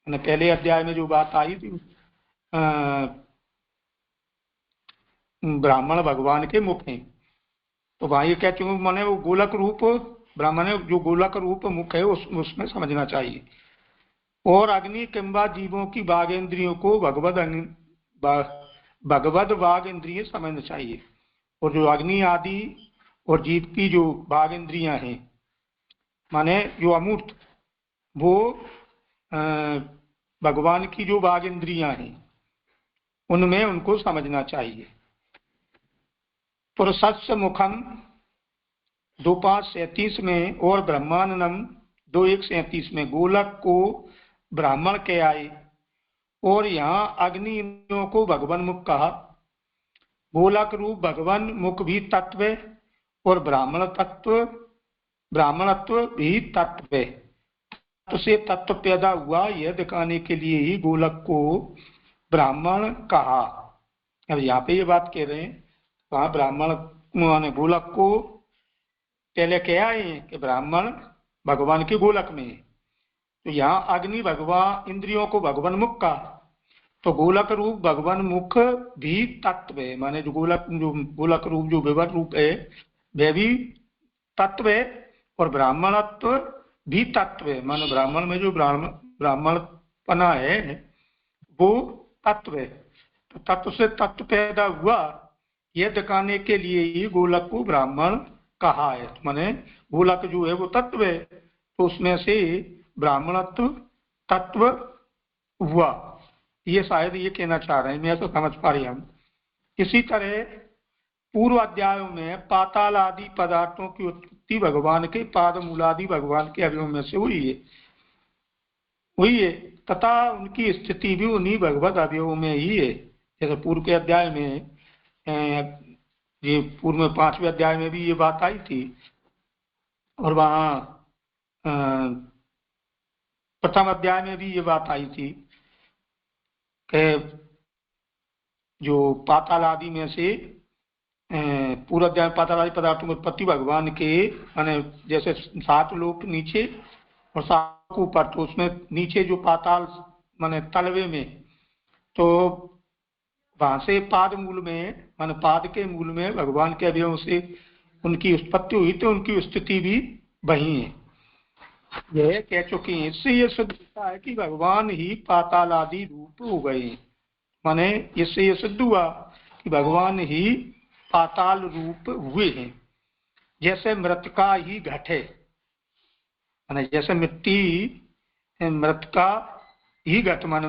पहले अध्याय में जो बात आई थी ब्राह्मण भगवान के मुख हैं, तो वहां ये कह चुके मैंने वो गोलक रूप ब्राह्मण जो गोलक रूप मुख है उसमें समझना चाहिए। और अग्नि किंबा जीवों की बाघ इंद्रियों को भगवद बाघ इंद्रिय समझना चाहिए। और जो अग्नि आदि और जीव की जो बाघ इंद्रियां हैं माने जो अमूर्त, वो भगवान की जो बाघ इंद्रियां हैं उनमें उनको समझना चाहिए। पुरुषस्य मुखम 2:5-37 में और ब्रह्मानंदम 2:1-37 में गोलक को ब्राह्मण के आए, और यहाँ अग्नि इंद्रियों को भगवान मुख कहा। गोलक रूप भगवान मुख भी तत्व है और ब्राह्मणत्व भी तत्व है। तत्व से तत्व पैदा हुआ यह दिखाने के लिए ही गोलक को ब्राह्मण कहा। अब यहाँ पे ये बात कह रहे हैं, वहां ब्राह्मण गोलक को पहले कह आए हैं कि ब्राह्मण भगवान के गोलक में है, तो यहाँ अग्नि भगवान इंद्रियों को भगवान मुख का, तो गोलक रूप भगवान मुख भी तत्व है, माने जो गोलक रूप जो विवर रूप है वह भी तत्व है, और ब्राह्मणत्व भी तत्व है, माने ब्राह्मण में जो ब्राह्मणपना है वो तत्व है। तो तत्व से तत्व पैदा हुआ, यह दिखाने के लिए ही गोलक को ब्राह्मण कहा है। माने गोलक जो है वो तत्व है, तो उसमें से ब्राह्मणत्व तत्व हुआ, ये शायद ये कहना चाह रहे हैं, मैं तो समझ पा रही हूँ। इसी तरह पूर्व अध्यायों में पाताल आदि पदार्थों की उत्पत्ति भगवान के पाद मूलादि भगवान के अवयवों में से हुई है तथा उनकी स्थिति भी उन्हीं भगवत अवयवों में ही है। जैसे पूर्व के अध्याय में, ये पूर्व में 5वें अध्याय में भी ये बात आई थी, और वहाँ प्रथम अध्याय में भी ये बात आई थी कि जो पाताल आदि में से पूरा अध्याय पाताल आदि पदार्थों में उत्पत्ति भगवान के, माने जैसे 7 लोक नीचे और 7 ऊपर, तो उसमें नीचे जो पाताल माने तलवे में, तो वहां से पाद मूल में, माने पाद के मूल में भगवान के अवयवों से उनकी उत्पत्ति हुई, तो उनकी स्थिति भी वही है, यह कह चुकी है। इससे यह सिद्ध होता है कि भगवान ही पाताल आदि रूप हो गए, माने इससे यह सिद्ध हुआ कि भगवान ही पाताल रूप हुए हैं। जैसे मृतिका ही घट है, माने जैसे मिट्टी मृतिका ही घट, माने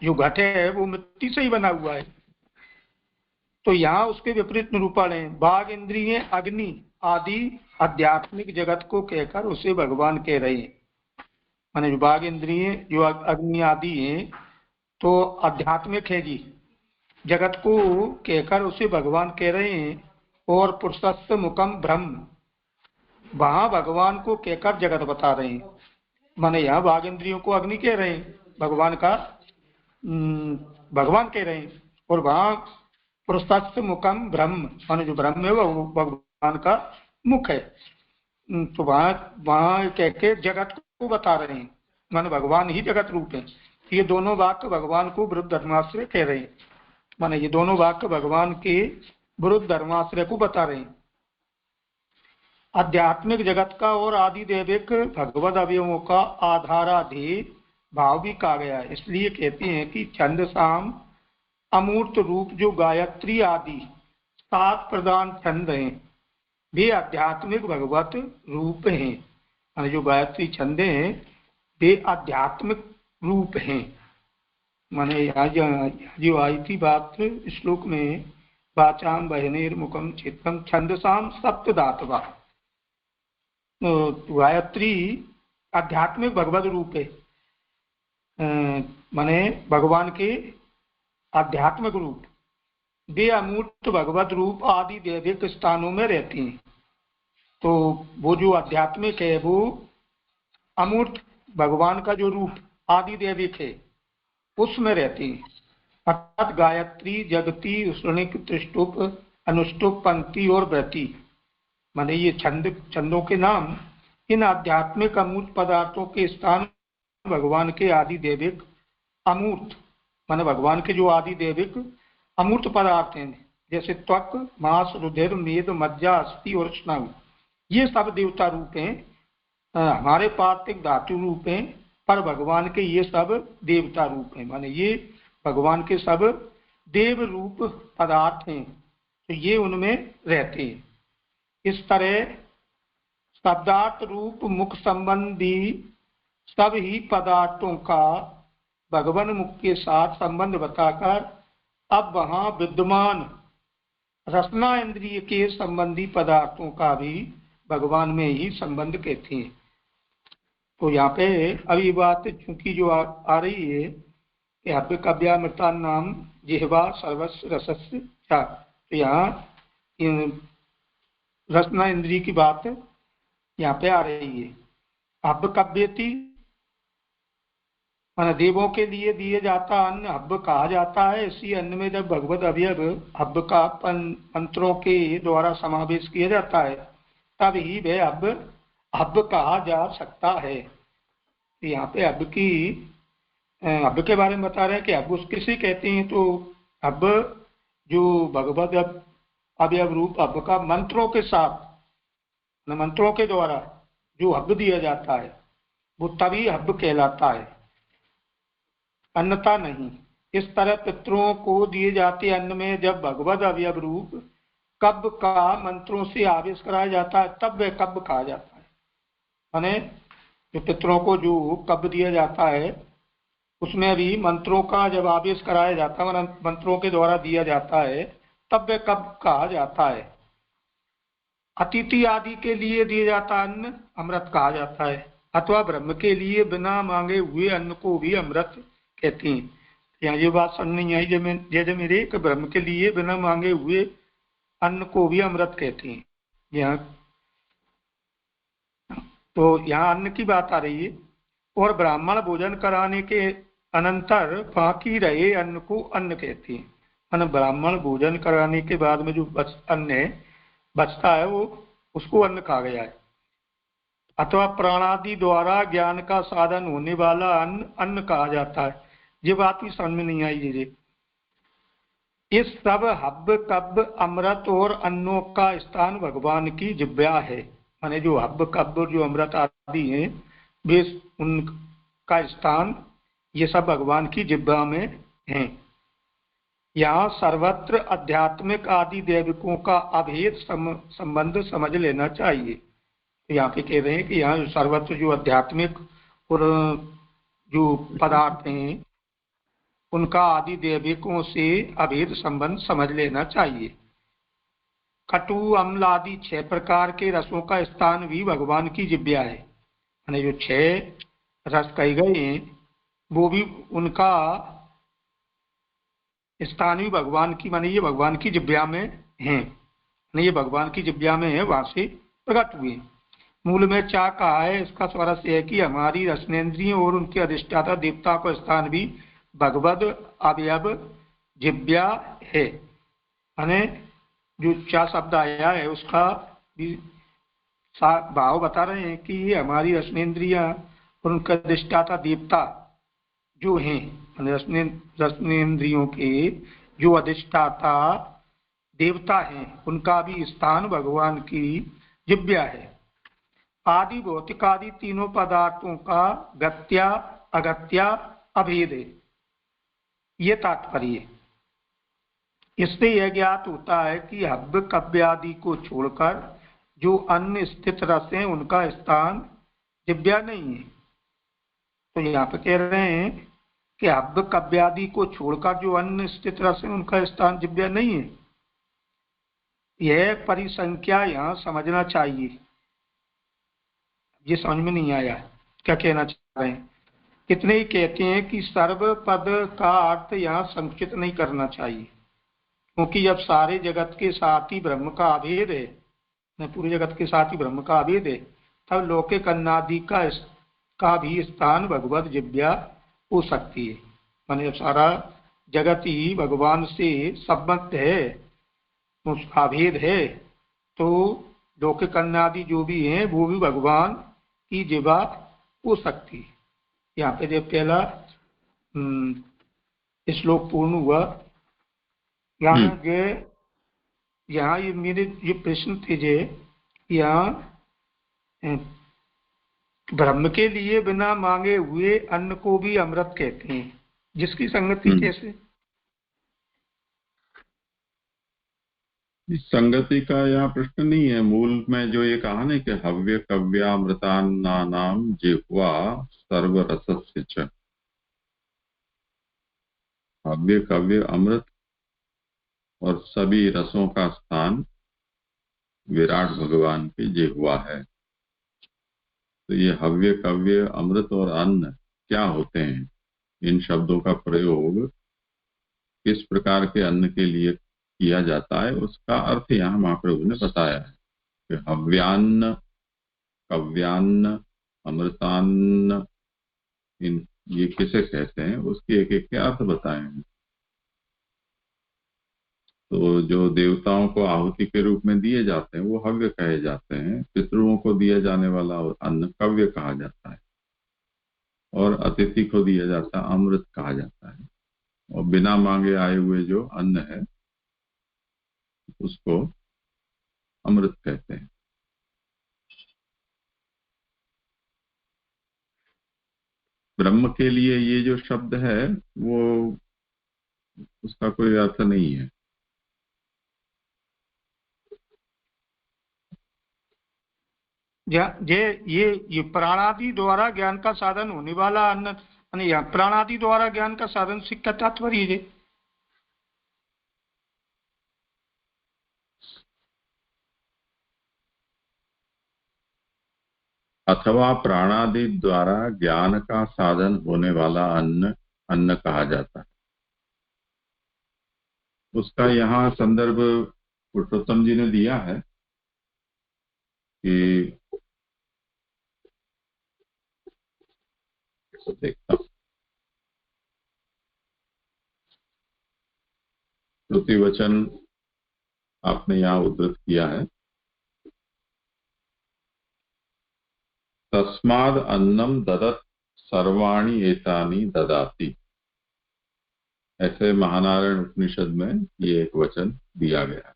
जो घट है वो मिट्टी से ही बना हुआ है, तो यहाँ उसके विपरीत निरूपण है। बाघ इंद्रिय अग्नि आदि आध्यात्मिक जगत को कहकर उसे भगवान कह रहे हैं, माने जो बाघ इंद्रिय जो अग्नि आदि है तो आध्यात्मिक है जी, जगत को कहकर उसे भगवान कह रहे हैं। और पुरुषस्थ मुखम ब्रह्म, वहां भगवान को कहकर जगत बता रहे हैं, माने यहाँ बाघ इंद्रियों को अग्नि कह रहे हैं, भगवान का भगवान कह रहे हैं, और वहां पुरुषस्थ मुखम ब्रह्म, माने जो ब्रह्म है वो भगवान का मुख है, तो वहां कह के जगत को बता रहे हैं, माने भगवान ही जगत रूप है। ये दोनों वाक्य भगवान को विरुद्ध धर्माश्रय कह रहे हैं, माने ये दोनों वाक्य भगवान के विरुद्ध धर्माश्रय को बता रहे हैं। आध्यात्मिक जगत का और आदि दैविक भगवद अवयवों का आधाराधेय भाव भी कहा गया है। इसलिए कहते हैं कि छंद साम अमूर्त रूप जो गायत्री आदि 7 प्रधान छंद हैं वे आध्यात्मिक भगवत रूप हैं, माने जो गायत्री छंद हैं वे आध्यात्मिक रूप हैं। माने यहाँ जो आई थी बात श्लोक में, वाचाम बहनेर मुखम चित्तम छंदसाम सप्तधातवा, गायत्री आध्यात्मिक भगवत रूप है, माने भगवान के आध्यात्मिक रूप, वे अमूर्त भगवत रूप आदि दैविक स्थानों में रहती हैं। तो वो जो आध्यात्मिक है वो अमूर्त भगवान का जो रूप आदि दैविक है उसमें रहती है, अर्थात गायत्री जगती श्रणिक त्रिष्टुप अनुष्टुप पंक्ति और व्रति, माने ये छंदों के नाम इन आध्यात्मिक अमूर्त पदार्थों के स्थान भगवान के आदि दैविक अमूर्त, माने भगवान के जो आदि दैविक अमूर्त पदार्थ हैं, जैसे त्वक मांस रुधिर मेद मज्जा अस्थि और स्नायु, ये सब देवता रूप हैं, हमारे पार्थिव धातु रूप हैं, पर भगवान के ये सब देवता रूप हैं, माने ये भगवान के सब देव रूप पदार्थ हैं, तो ये उनमें रहते हैं। इस तरह शब्दार्थ रूप मुख संबंधी सब ही पदार्थों का भगवान मुख के साथ संबंध बताकर अब वहां विद्यमान रसना इंद्रिय के संबंधी पदार्थों का भी भगवान में ही संबंध कहते हैं। तो यहाँ पे अभी बात चूंकि जो आ रही है कि हव्य काव्यामृता नाम जिह्वा सर्वस्व रसस्य, तो यहाँ रसना इंद्रिय की बात यहाँ पे आ रही है। हव्य काव्यति माने देवों के लिए दिए जाता अन्न हव्य कहा जाता है। इसी अन्न में जब भगवत अवयव हव्य का मंत्रों के द्वारा समावेश किया जाता है तब ही वह हव्य कहा जा सकता है। यहाँ पे अब के बारे में बता रहे हैं कि अब किसे कहते हैं। तो अब जो भगवद अवयव रूप अब का मंत्रों के साथ, मंत्रों के द्वारा जो हब दिया जाता है वो तभी हब कहलाता है, अन्यथा नहीं। इस तरह पितरों को दिए जाते अन्न में जब भगवद अवयव रूप कब का मंत्रों से आवेश कराया जाता है तब वह कब कहा जाता है। माने जो पितरों को जो कब दिया जाता है उसमें भी मंत्रों का जब आवेश कराया जाता है, मंत्रों के द्वारा दिया जाता है, तब वह कब कहा जाता है। अतिथि आदि के लिए दिया जाता अन्न अमृत कहा जाता है, अथवा ब्रह्म के लिए बिना मांगे हुए अन्न को भी अमृत कहते हैं। यहाँ ये बात समझ नहीं आई जैसे मेरे कि ब्रह्म के लिए बिना मांगे हुए अन्न को भी अमृत कहते हैं। यहाँ तो यहाँ अन्न की बात आ रही है। और ब्राह्मण भोजन कराने के अनंतर बाकी रहे अन्न को अन्न कहते हैं। माने ब्राह्मण भोजन कराने के बाद में जो अन्न बचता है वो उसको अन्न कहा गया है। अथवा प्राणादि द्वारा ज्ञान का साधन होने वाला अन्न अन्न कहा जाता है। ये बात भी समझ में नहीं आई जी। इस सब हब कब अमृत और अन्नों का स्थान भगवान की जिब्या है। माने जो हब कब जो अमृत आदि हैं वे उनका स्थान ये सब भगवान की जिब्या में हैं। यहाँ सर्वत्र आध्यात्मिक आदि दैविकों का अभेद संबंध समझ लेना चाहिए। तो यहाँ पे कह रहे हैं कि यहाँ सर्वत्र जो आध्यात्मिक और जो पदार्थ हैं उनका आदि दैविकों से अभेद संबंध समझ लेना चाहिए। कटु अम्ल आदि 6 प्रकार के रसों का स्थान भी भगवान की जिब्या है। यानी जो 6 रस कहे गए हैं वो भी उनका स्थान भी भगवान की, माने ये भगवान की जिब्या में है, नहीं ये भगवान की जिब्या में है, वहां से प्रकट हुए। मूल में क्या कहा है इसका स्वारस्य है कि हमारी रसनेन्द्रियों और उनके अधिष्ठाता देवता का स्थान भी भगवद अवयव जिब्या है। यानी जो 4 शब्द आया है उसका भी भाव बता रहे हैं कि ये हमारी रसनेन्द्रियां और उनका अधिष्ठाता देवता जो हैं, रसनेन्द्रियों के जो अधिष्ठाता देवता हैं उनका भी स्थान भगवान की जिब्या है। आदि भौतिक आदि तीनों पदार्थों का गत्या अगत्या अभेद है, ये तात्पर्य। इससे यह ज्ञात होता है कि हब्ब कव्य आदि को छोड़कर जो अन्य स्थित रस हैं उनका स्थान जिब्या नहीं है। तो यहाँ पे कह रहे हैं कि हब्ब कव्य आदि को छोड़कर जो अन्य स्थित रस हैं उनका स्थान जिब्या नहीं है। यह परिसंख्या यहाँ समझना चाहिए। ये समझ में नहीं आया क्या कहना चाह रहे हैं। कितने ही कहते हैं कि सर्व पद का अर्थ यहाँ संकुचित नहीं करना चाहिए, क्योंकि जब सारे जगत के साथ ही ब्रह्म का अभेद है, पूरे जगत के साथ ही ब्रह्म का अभेद है, तब लौकिक अन्नादि का भी स्थान भगवत जिब्या हो सकती है। माने जब सारा जगत ही भगवान से संबद्ध है, उसका अभेद है, तो लौकिक अन्नादि जो भी हैं वो भी भगवान की जिब्या हो सकती है। यहाँ पे जब पहला श्लोक पूर्ण हुआ, यहाँ ये मेरे ये प्रश्न थे जे यहाँ ब्रह्म के लिए बिना मांगे हुए अन्न को भी अमृत कहते हैं, जिसकी संगति कैसे? इस संगति का यहाँ प्रश्न नहीं है। मूल में जो ये कहा ना कि हव्य कव्यामृतान्नानाम जिह्वा सर्वरसस्य च, हव्य कव्य अमृत और सभी रसों का स्थान विराट भगवान की जिह्वा है। तो ये हव्य कव्य अमृत और अन्न क्या होते हैं, इन शब्दों का प्रयोग किस प्रकार के अन्न के लिए किया जाता है उसका अर्थ यहाँ महाप्रभु ने बताया है कि हव्यान्न कव्यान्न अमृतान्न इन ये किसे कहते हैं उसके एक एक के अर्थ बताए हैं। तो जो देवताओं को आहुति के रूप में दिए जाते हैं वो हव्य कहे जाते हैं, पितरों को दिया जाने वाला अन्न कव्य कहा जाता है। और अतिथि को दिया जाता अमृत कहा जाता है, और बिना मांगे आए हुए जो अन्न है उसको अमृत कहते हैं। ब्रह्म के लिए ये जो शब्द है वो उसका कोई अर्थ नहीं है। ये प्राणादि द्वारा ज्ञान का साधन होने वाला अन्न, प्राणादि द्वारा ज्ञान का साधन से क्या तात्पर्य है? अथवा प्राणादि द्वारा ज्ञान का साधन होने वाला अन्न अन्न कहा जाता है। उसका यहाँ संदर्भ पुरुषोत्तम जी ने दिया है कि देखता श्रुति वचन आपने यहाँ उद्धृत किया है, तस्माद अन्नम ददत सर्वाणि एतानि ददाति। ऐसे महानारायण उपनिषद में ये एक वचन दिया गया है।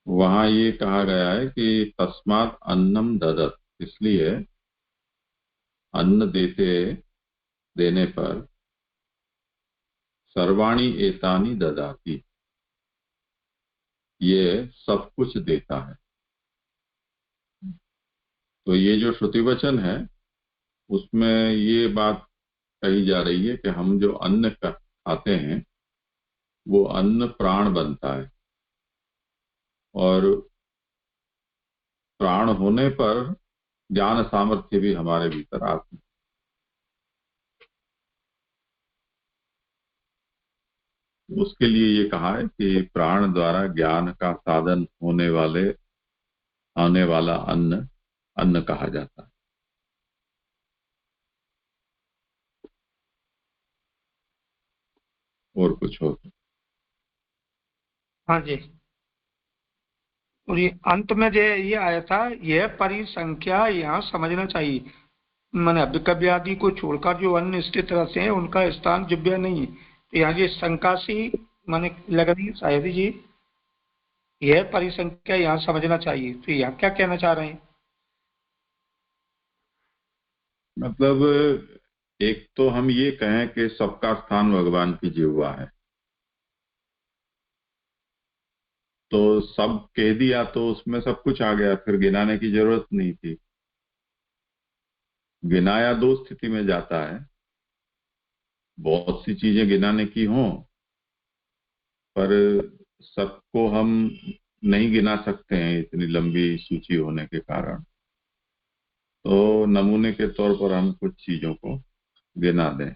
वहां ये कहा गया है कि तस्मात अन्नम ददत, इसलिए अन्न देने पर सर्वाणि एतानि ददाति, ये सब कुछ देता है। तो ये जो श्रुति वचन है उसमें ये बात कही जा रही है कि हम जो अन्न खाते हैं वो अन्न प्राण बनता है, और प्राण होने पर ज्ञान सामर्थ्य भी हमारे भीतर आती है। उसके लिए ये कहा है कि प्राण द्वारा ज्ञान का साधन आने वाला अन्न अन्न कहा जाता है। और कुछ हो? हाँ जी। और ये अंत में जो ये आया था, यह परिसंख्या यहाँ समझना चाहिए। मैंने अभिकव्य आदि को छोड़कर जो अन्य स्थित रस है उनका स्थान जिव्या नहीं है। तो यहाँ ये शंका सी मैंने लग रही है शायद जी, यह परिसंख्या यहाँ समझना चाहिए। तो यहाँ क्या कहना चाह रहे हैं? मतलब एक तो हम ये कहें कि सबका स्थान भगवान की जिह्वा है, तो सब कह दिया तो उसमें सब कुछ आ गया, फिर गिनाने की जरूरत नहीं थी। गिनाया दो स्थिति में जाता है, बहुत सी चीजें गिनाने की हों पर सबको हम नहीं गिना सकते हैं इतनी लंबी सूची होने के कारण। तो नमूने के तौर पर हम कुछ चीजों को गिना दें,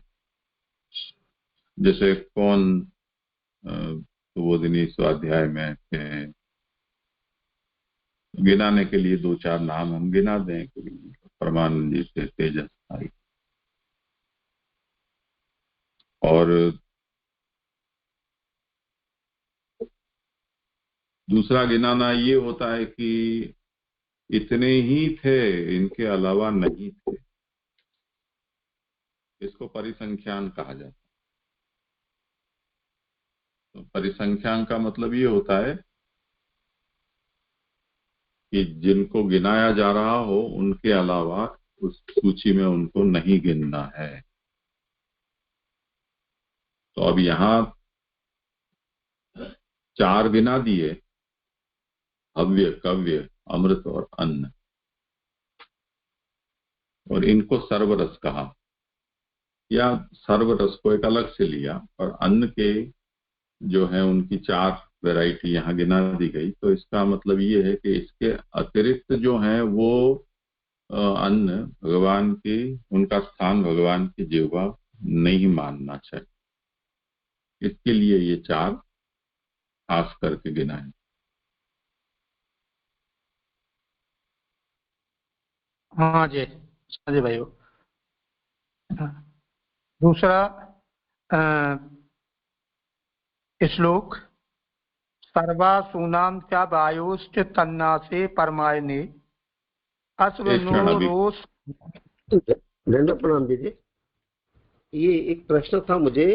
जैसे कौन वो दिन स्वाध्याय में थे, गिनाने के लिए दो चार नाम हम गिना दें। परमानंद जी थे, तेजस भाई, और दूसरा गिनाना ये होता है कि इतने ही थे, इनके अलावा नहीं थे। इसको परिसंख्यान कहा जाता है। तो परिसंख्यान का मतलब ये होता है कि जिनको गिनाया जा रहा हो उनके अलावा उस सूची में उनको नहीं गिनना है। तो अब यहाँ 4 गिना दिए, हव्य, कव्य, अमृत और अन्न, और इनको सर्वरस कहा, या सर्वरस को एक अलग से लिया, और अन्न के जो है उनकी 4 वैरायटी यहाँ गिना दी गई। तो इसका मतलब ये है कि इसके अतिरिक्त जो है वो अन्न भगवान की, उनका स्थान भगवान की जिह्वा नहीं मानना चाहिए। इसके लिए ये 4 खास करके गिना है। हाँ जी, हाँ जी भाई। दूसरा श्लोक, सर्वासूनाम च वायुश्च तन्नासे परमायने अश्वनो रोष दंडवत प्रणाम दीजिए। ये एक प्रश्न था मुझे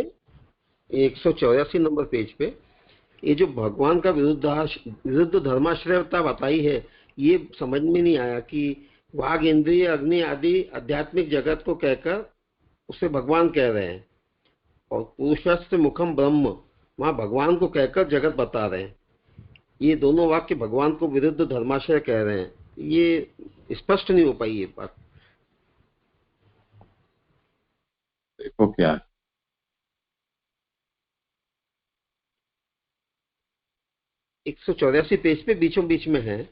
184 नंबर पेज पे, ये जो भगवान का विरुद्ध धर्माश्रयता बताई है, ये समझ में नहीं आया कि वाग इंद्रिय अग्नि आदि आध्यात्मिक जगत को कहकर उसे भगवान कह रहे हैं, और पुरुषस्य मुखम ब्रह्म वहां भगवान को कहकर जगत बता रहे हैं। ये दोनों वाक्य भगवान को विरुद्ध धर्माश्रय कह रहे हैं, ये स्पष्ट नहीं हो पाई ये बात। देखो क्या है, एक 184 पेज पे बीचों बीच में है।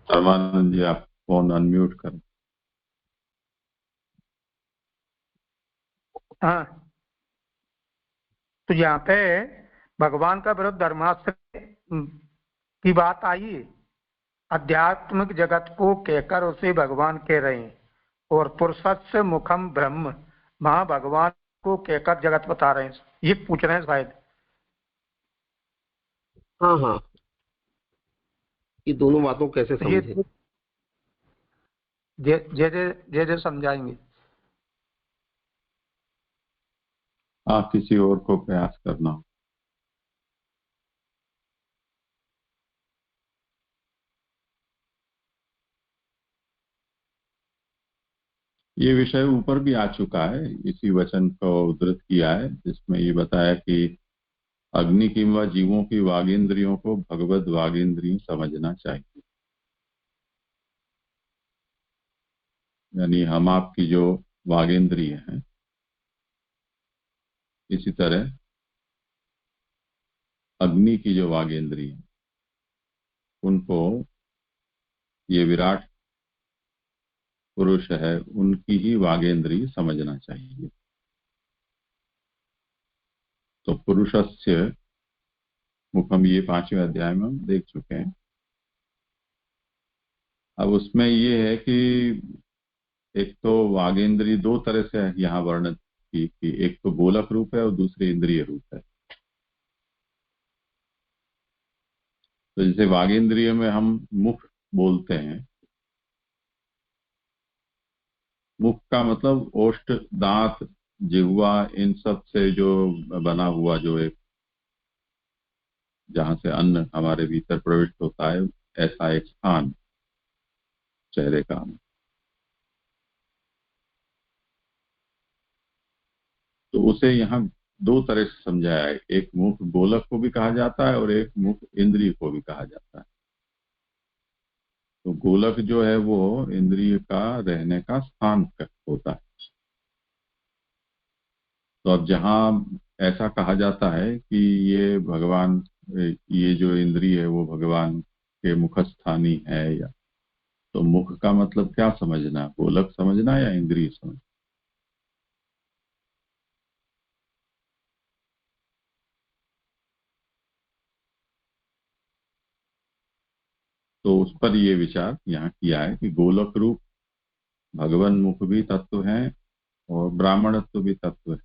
सर्वानंद जी आप फोन अनम्यूट करें। हाँ, तो यहाँ पे भगवान का विरुद्ध धर्माश्रय की बात आई, आध्यात्मिक जगत को कहकर उसे भगवान कह रहे हैं, और पुरुषस्य मुखम ब्रह्म वहां भगवान को कहकर जगत बता रहे हैं, ये पूछ रहे हैं शायद। हाँ हाँ, ये दोनों बातों कैसे ये समझे? जे समझाएंगे। आप किसी और को प्रयास करना हो। ये विषय ऊपर भी आ चुका है, इसी वचन को उद्धृत किया है जिसमें ये बताया कि अग्नि किंवा जीवों की वागेंद्रियों को भगवत वागेंद्रिय समझना चाहिए। यानी हम आपकी जो वागेंद्रिय हैं, इसी तरह अग्नि की जो वागेंद्रिय है उनको ये विराट पुरुष है उनकी ही वागेंद्रिय समझना चाहिए। तो पुरुषस्य मुखम ये 5वें अध्याय में हम देख चुके हैं। अब उसमें ये है कि एक तो वागेंद्रिय दो तरह से यहाँ वर्णित की कि एक तो गोलक रूप है और दूसरी इंद्रिय रूप है। तो जैसे वागेंद्रिय में हम मुख बोलते हैं, मुख का मतलब ओष्ठ, दांत, जिह्वा, इन सब से जो बना हुआ जो एक जहां से अन्न हमारे भीतर प्रविष्ट होता है, ऐसा एक स्थान चेहरे का। तो उसे यहाँ दो तरह से समझाया है, एक मुख गोलक को भी कहा जाता है और एक मुख इंद्रिय को भी कहा जाता है। तो गोलक जो है वो इंद्रिय का रहने का स्थान होता है। तो अब जहां ऐसा कहा जाता है कि ये भगवान, ये जो इंद्रिय है वो भगवान के मुखस्थानी है, या तो मुख का मतलब क्या समझना, गोलक समझना या इंद्रिय समझना? तो उस पर ये विचार यहाँ किया है कि गोलक रूप भगवान मुख भी तत्व है और ब्राह्मणत्व भी तत्व है।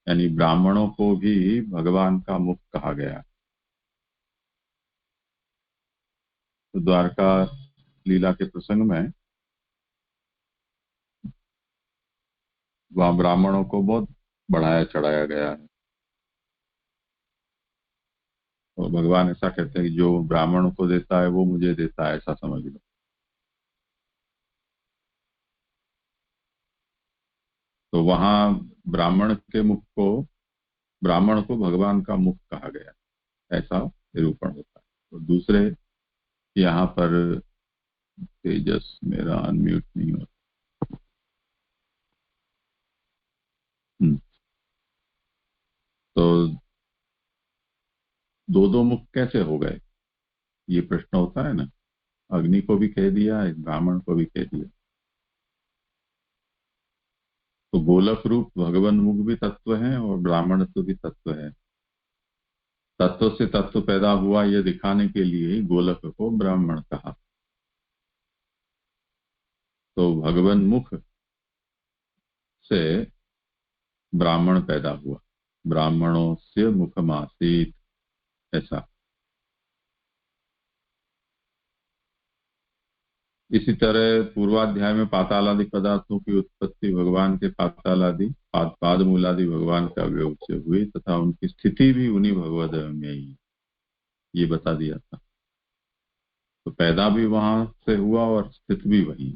यानी ब्राह्मणों को भी भगवान का मुख कहा गया। तो द्वारका लीला के प्रसंग में वहां ब्राह्मणों को बहुत बढ़ाया चढ़ाया गया है, और भगवान ऐसा कहते हैं कि जो ब्राह्मणों को देता है वो मुझे देता है, ऐसा समझ लो। तो वहां ब्राह्मण के मुख को, ब्राह्मण को भगवान का मुख कहा गया, ऐसा निरूपण होता है। तो दूसरे यहाँ पर तेजस मेरा अनम्यूट नहीं होता। तो दो दो मुख कैसे हो गए, ये प्रश्न होता है ना। अग्नि को भी कह दिया, एक ब्राह्मण को भी कह दिया। तो गोलक रूप भगवान मुख भी तत्व है और ब्राह्मणत्व भी तत्व है। तत्व से तत्व पैदा हुआ ये दिखाने के लिए गोलक को ब्राह्मण कहा। तो भगवान मुख से ब्राह्मण पैदा हुआ, ब्राह्मणों से मुखमासीत, ऐसा। इसी तरह पूर्वाध्याय में पातालादि पदार्थों की उत्पत्ति भगवान के पातालादि पाद मूलादि भगवान के अवयव से हुई तथा उनकी स्थिति भी उन्हीं भगवद में ही, ये बता दिया था। तो पैदा भी वहां से हुआ और स्थित भी वही।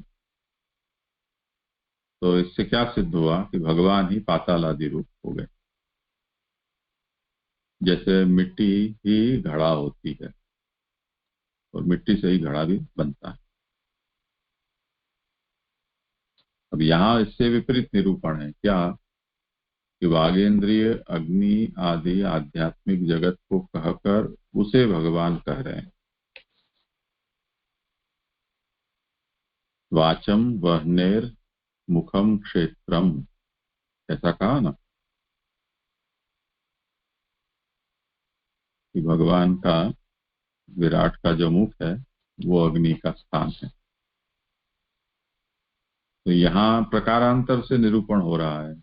तो इससे क्या सिद्ध हुआ कि भगवान ही पातालादि रूप हो गए। जैसे मिट्टी ही घड़ा होती है और मिट्टी से ही घड़ा भी बनता है। अब यहाँ इससे विपरीत निरूपण है क्या कि वागेंद्रिय अग्नि आदि आध्यात्मिक जगत को कहकर उसे भगवान कह रहे हैं। वाचम वहनेर मुखम क्षेत्रम, ऐसा कहा ना कि भगवान का विराट का जो मुख है वो अग्नि का स्थान है। तो यहाँ प्रकारांतर से निरूपण हो रहा है।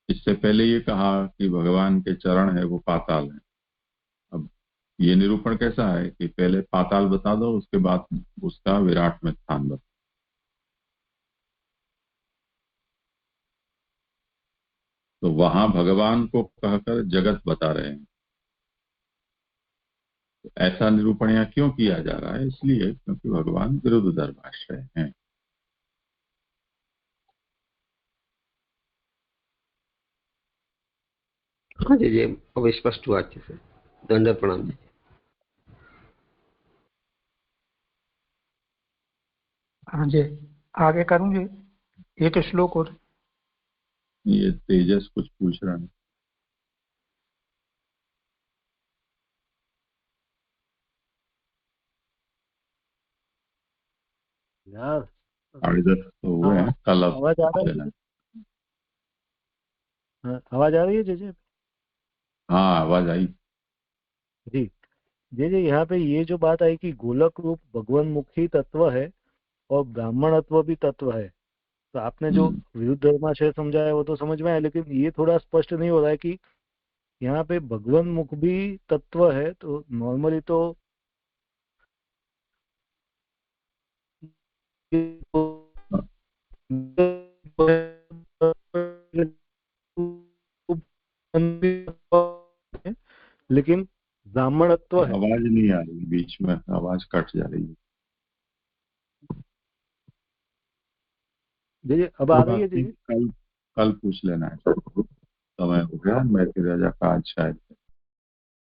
इससे पहले ये कहा कि भगवान के चरण है वो पाताल है। अब ये निरूपण कैसा है कि पहले पाताल बता दो, उसके बाद उसका विराट में स्थान बता। तो वहां भगवान को कहकर जगत बता रहे हैं। तो ऐसा निरूपण यहाँ क्यों किया जा रहा है? इसलिए क्योंकि भगवान विरुद्ध धर्माश्रय हैं। हाँ जी जी, अब स्पष्ट हुआ अच्छे से। दंडवत प्रणाम जी। हाँ जी, आगे करूं जी, एक श्लोक और। ये तेजस कुछ पूछ रहा है। यार 10:30 तो हुए हैं, कल अब आवाज आ रहा लेना। है? हाँ, आवाज आ रही है जैसे? हाँ आवाज आई। जी जी जी, यहाँ पे ये जो बात आई कि गोलक रूप भगवान मुखी तत्व है और ब्राह्मणत्व भी तत्व है, तो आपने जो विरुद्ध धर्माशय समझाया वो तो समझ में आया, लेकिन ये थोड़ा स्पष्ट नहीं हो रहा है कि यहाँ पे भगवान मुख भी तत्व है। तो नॉर्मली तो लेकिन ब्राह्मणत्व है। आवाज नहीं आ रही, बीच में आवाज कट जा रही है। जी अब आ कोई रही बात है नहीं, जी? कल कल पूछ लेना है। समय हो गया, मैं फिर राजा का आज शायद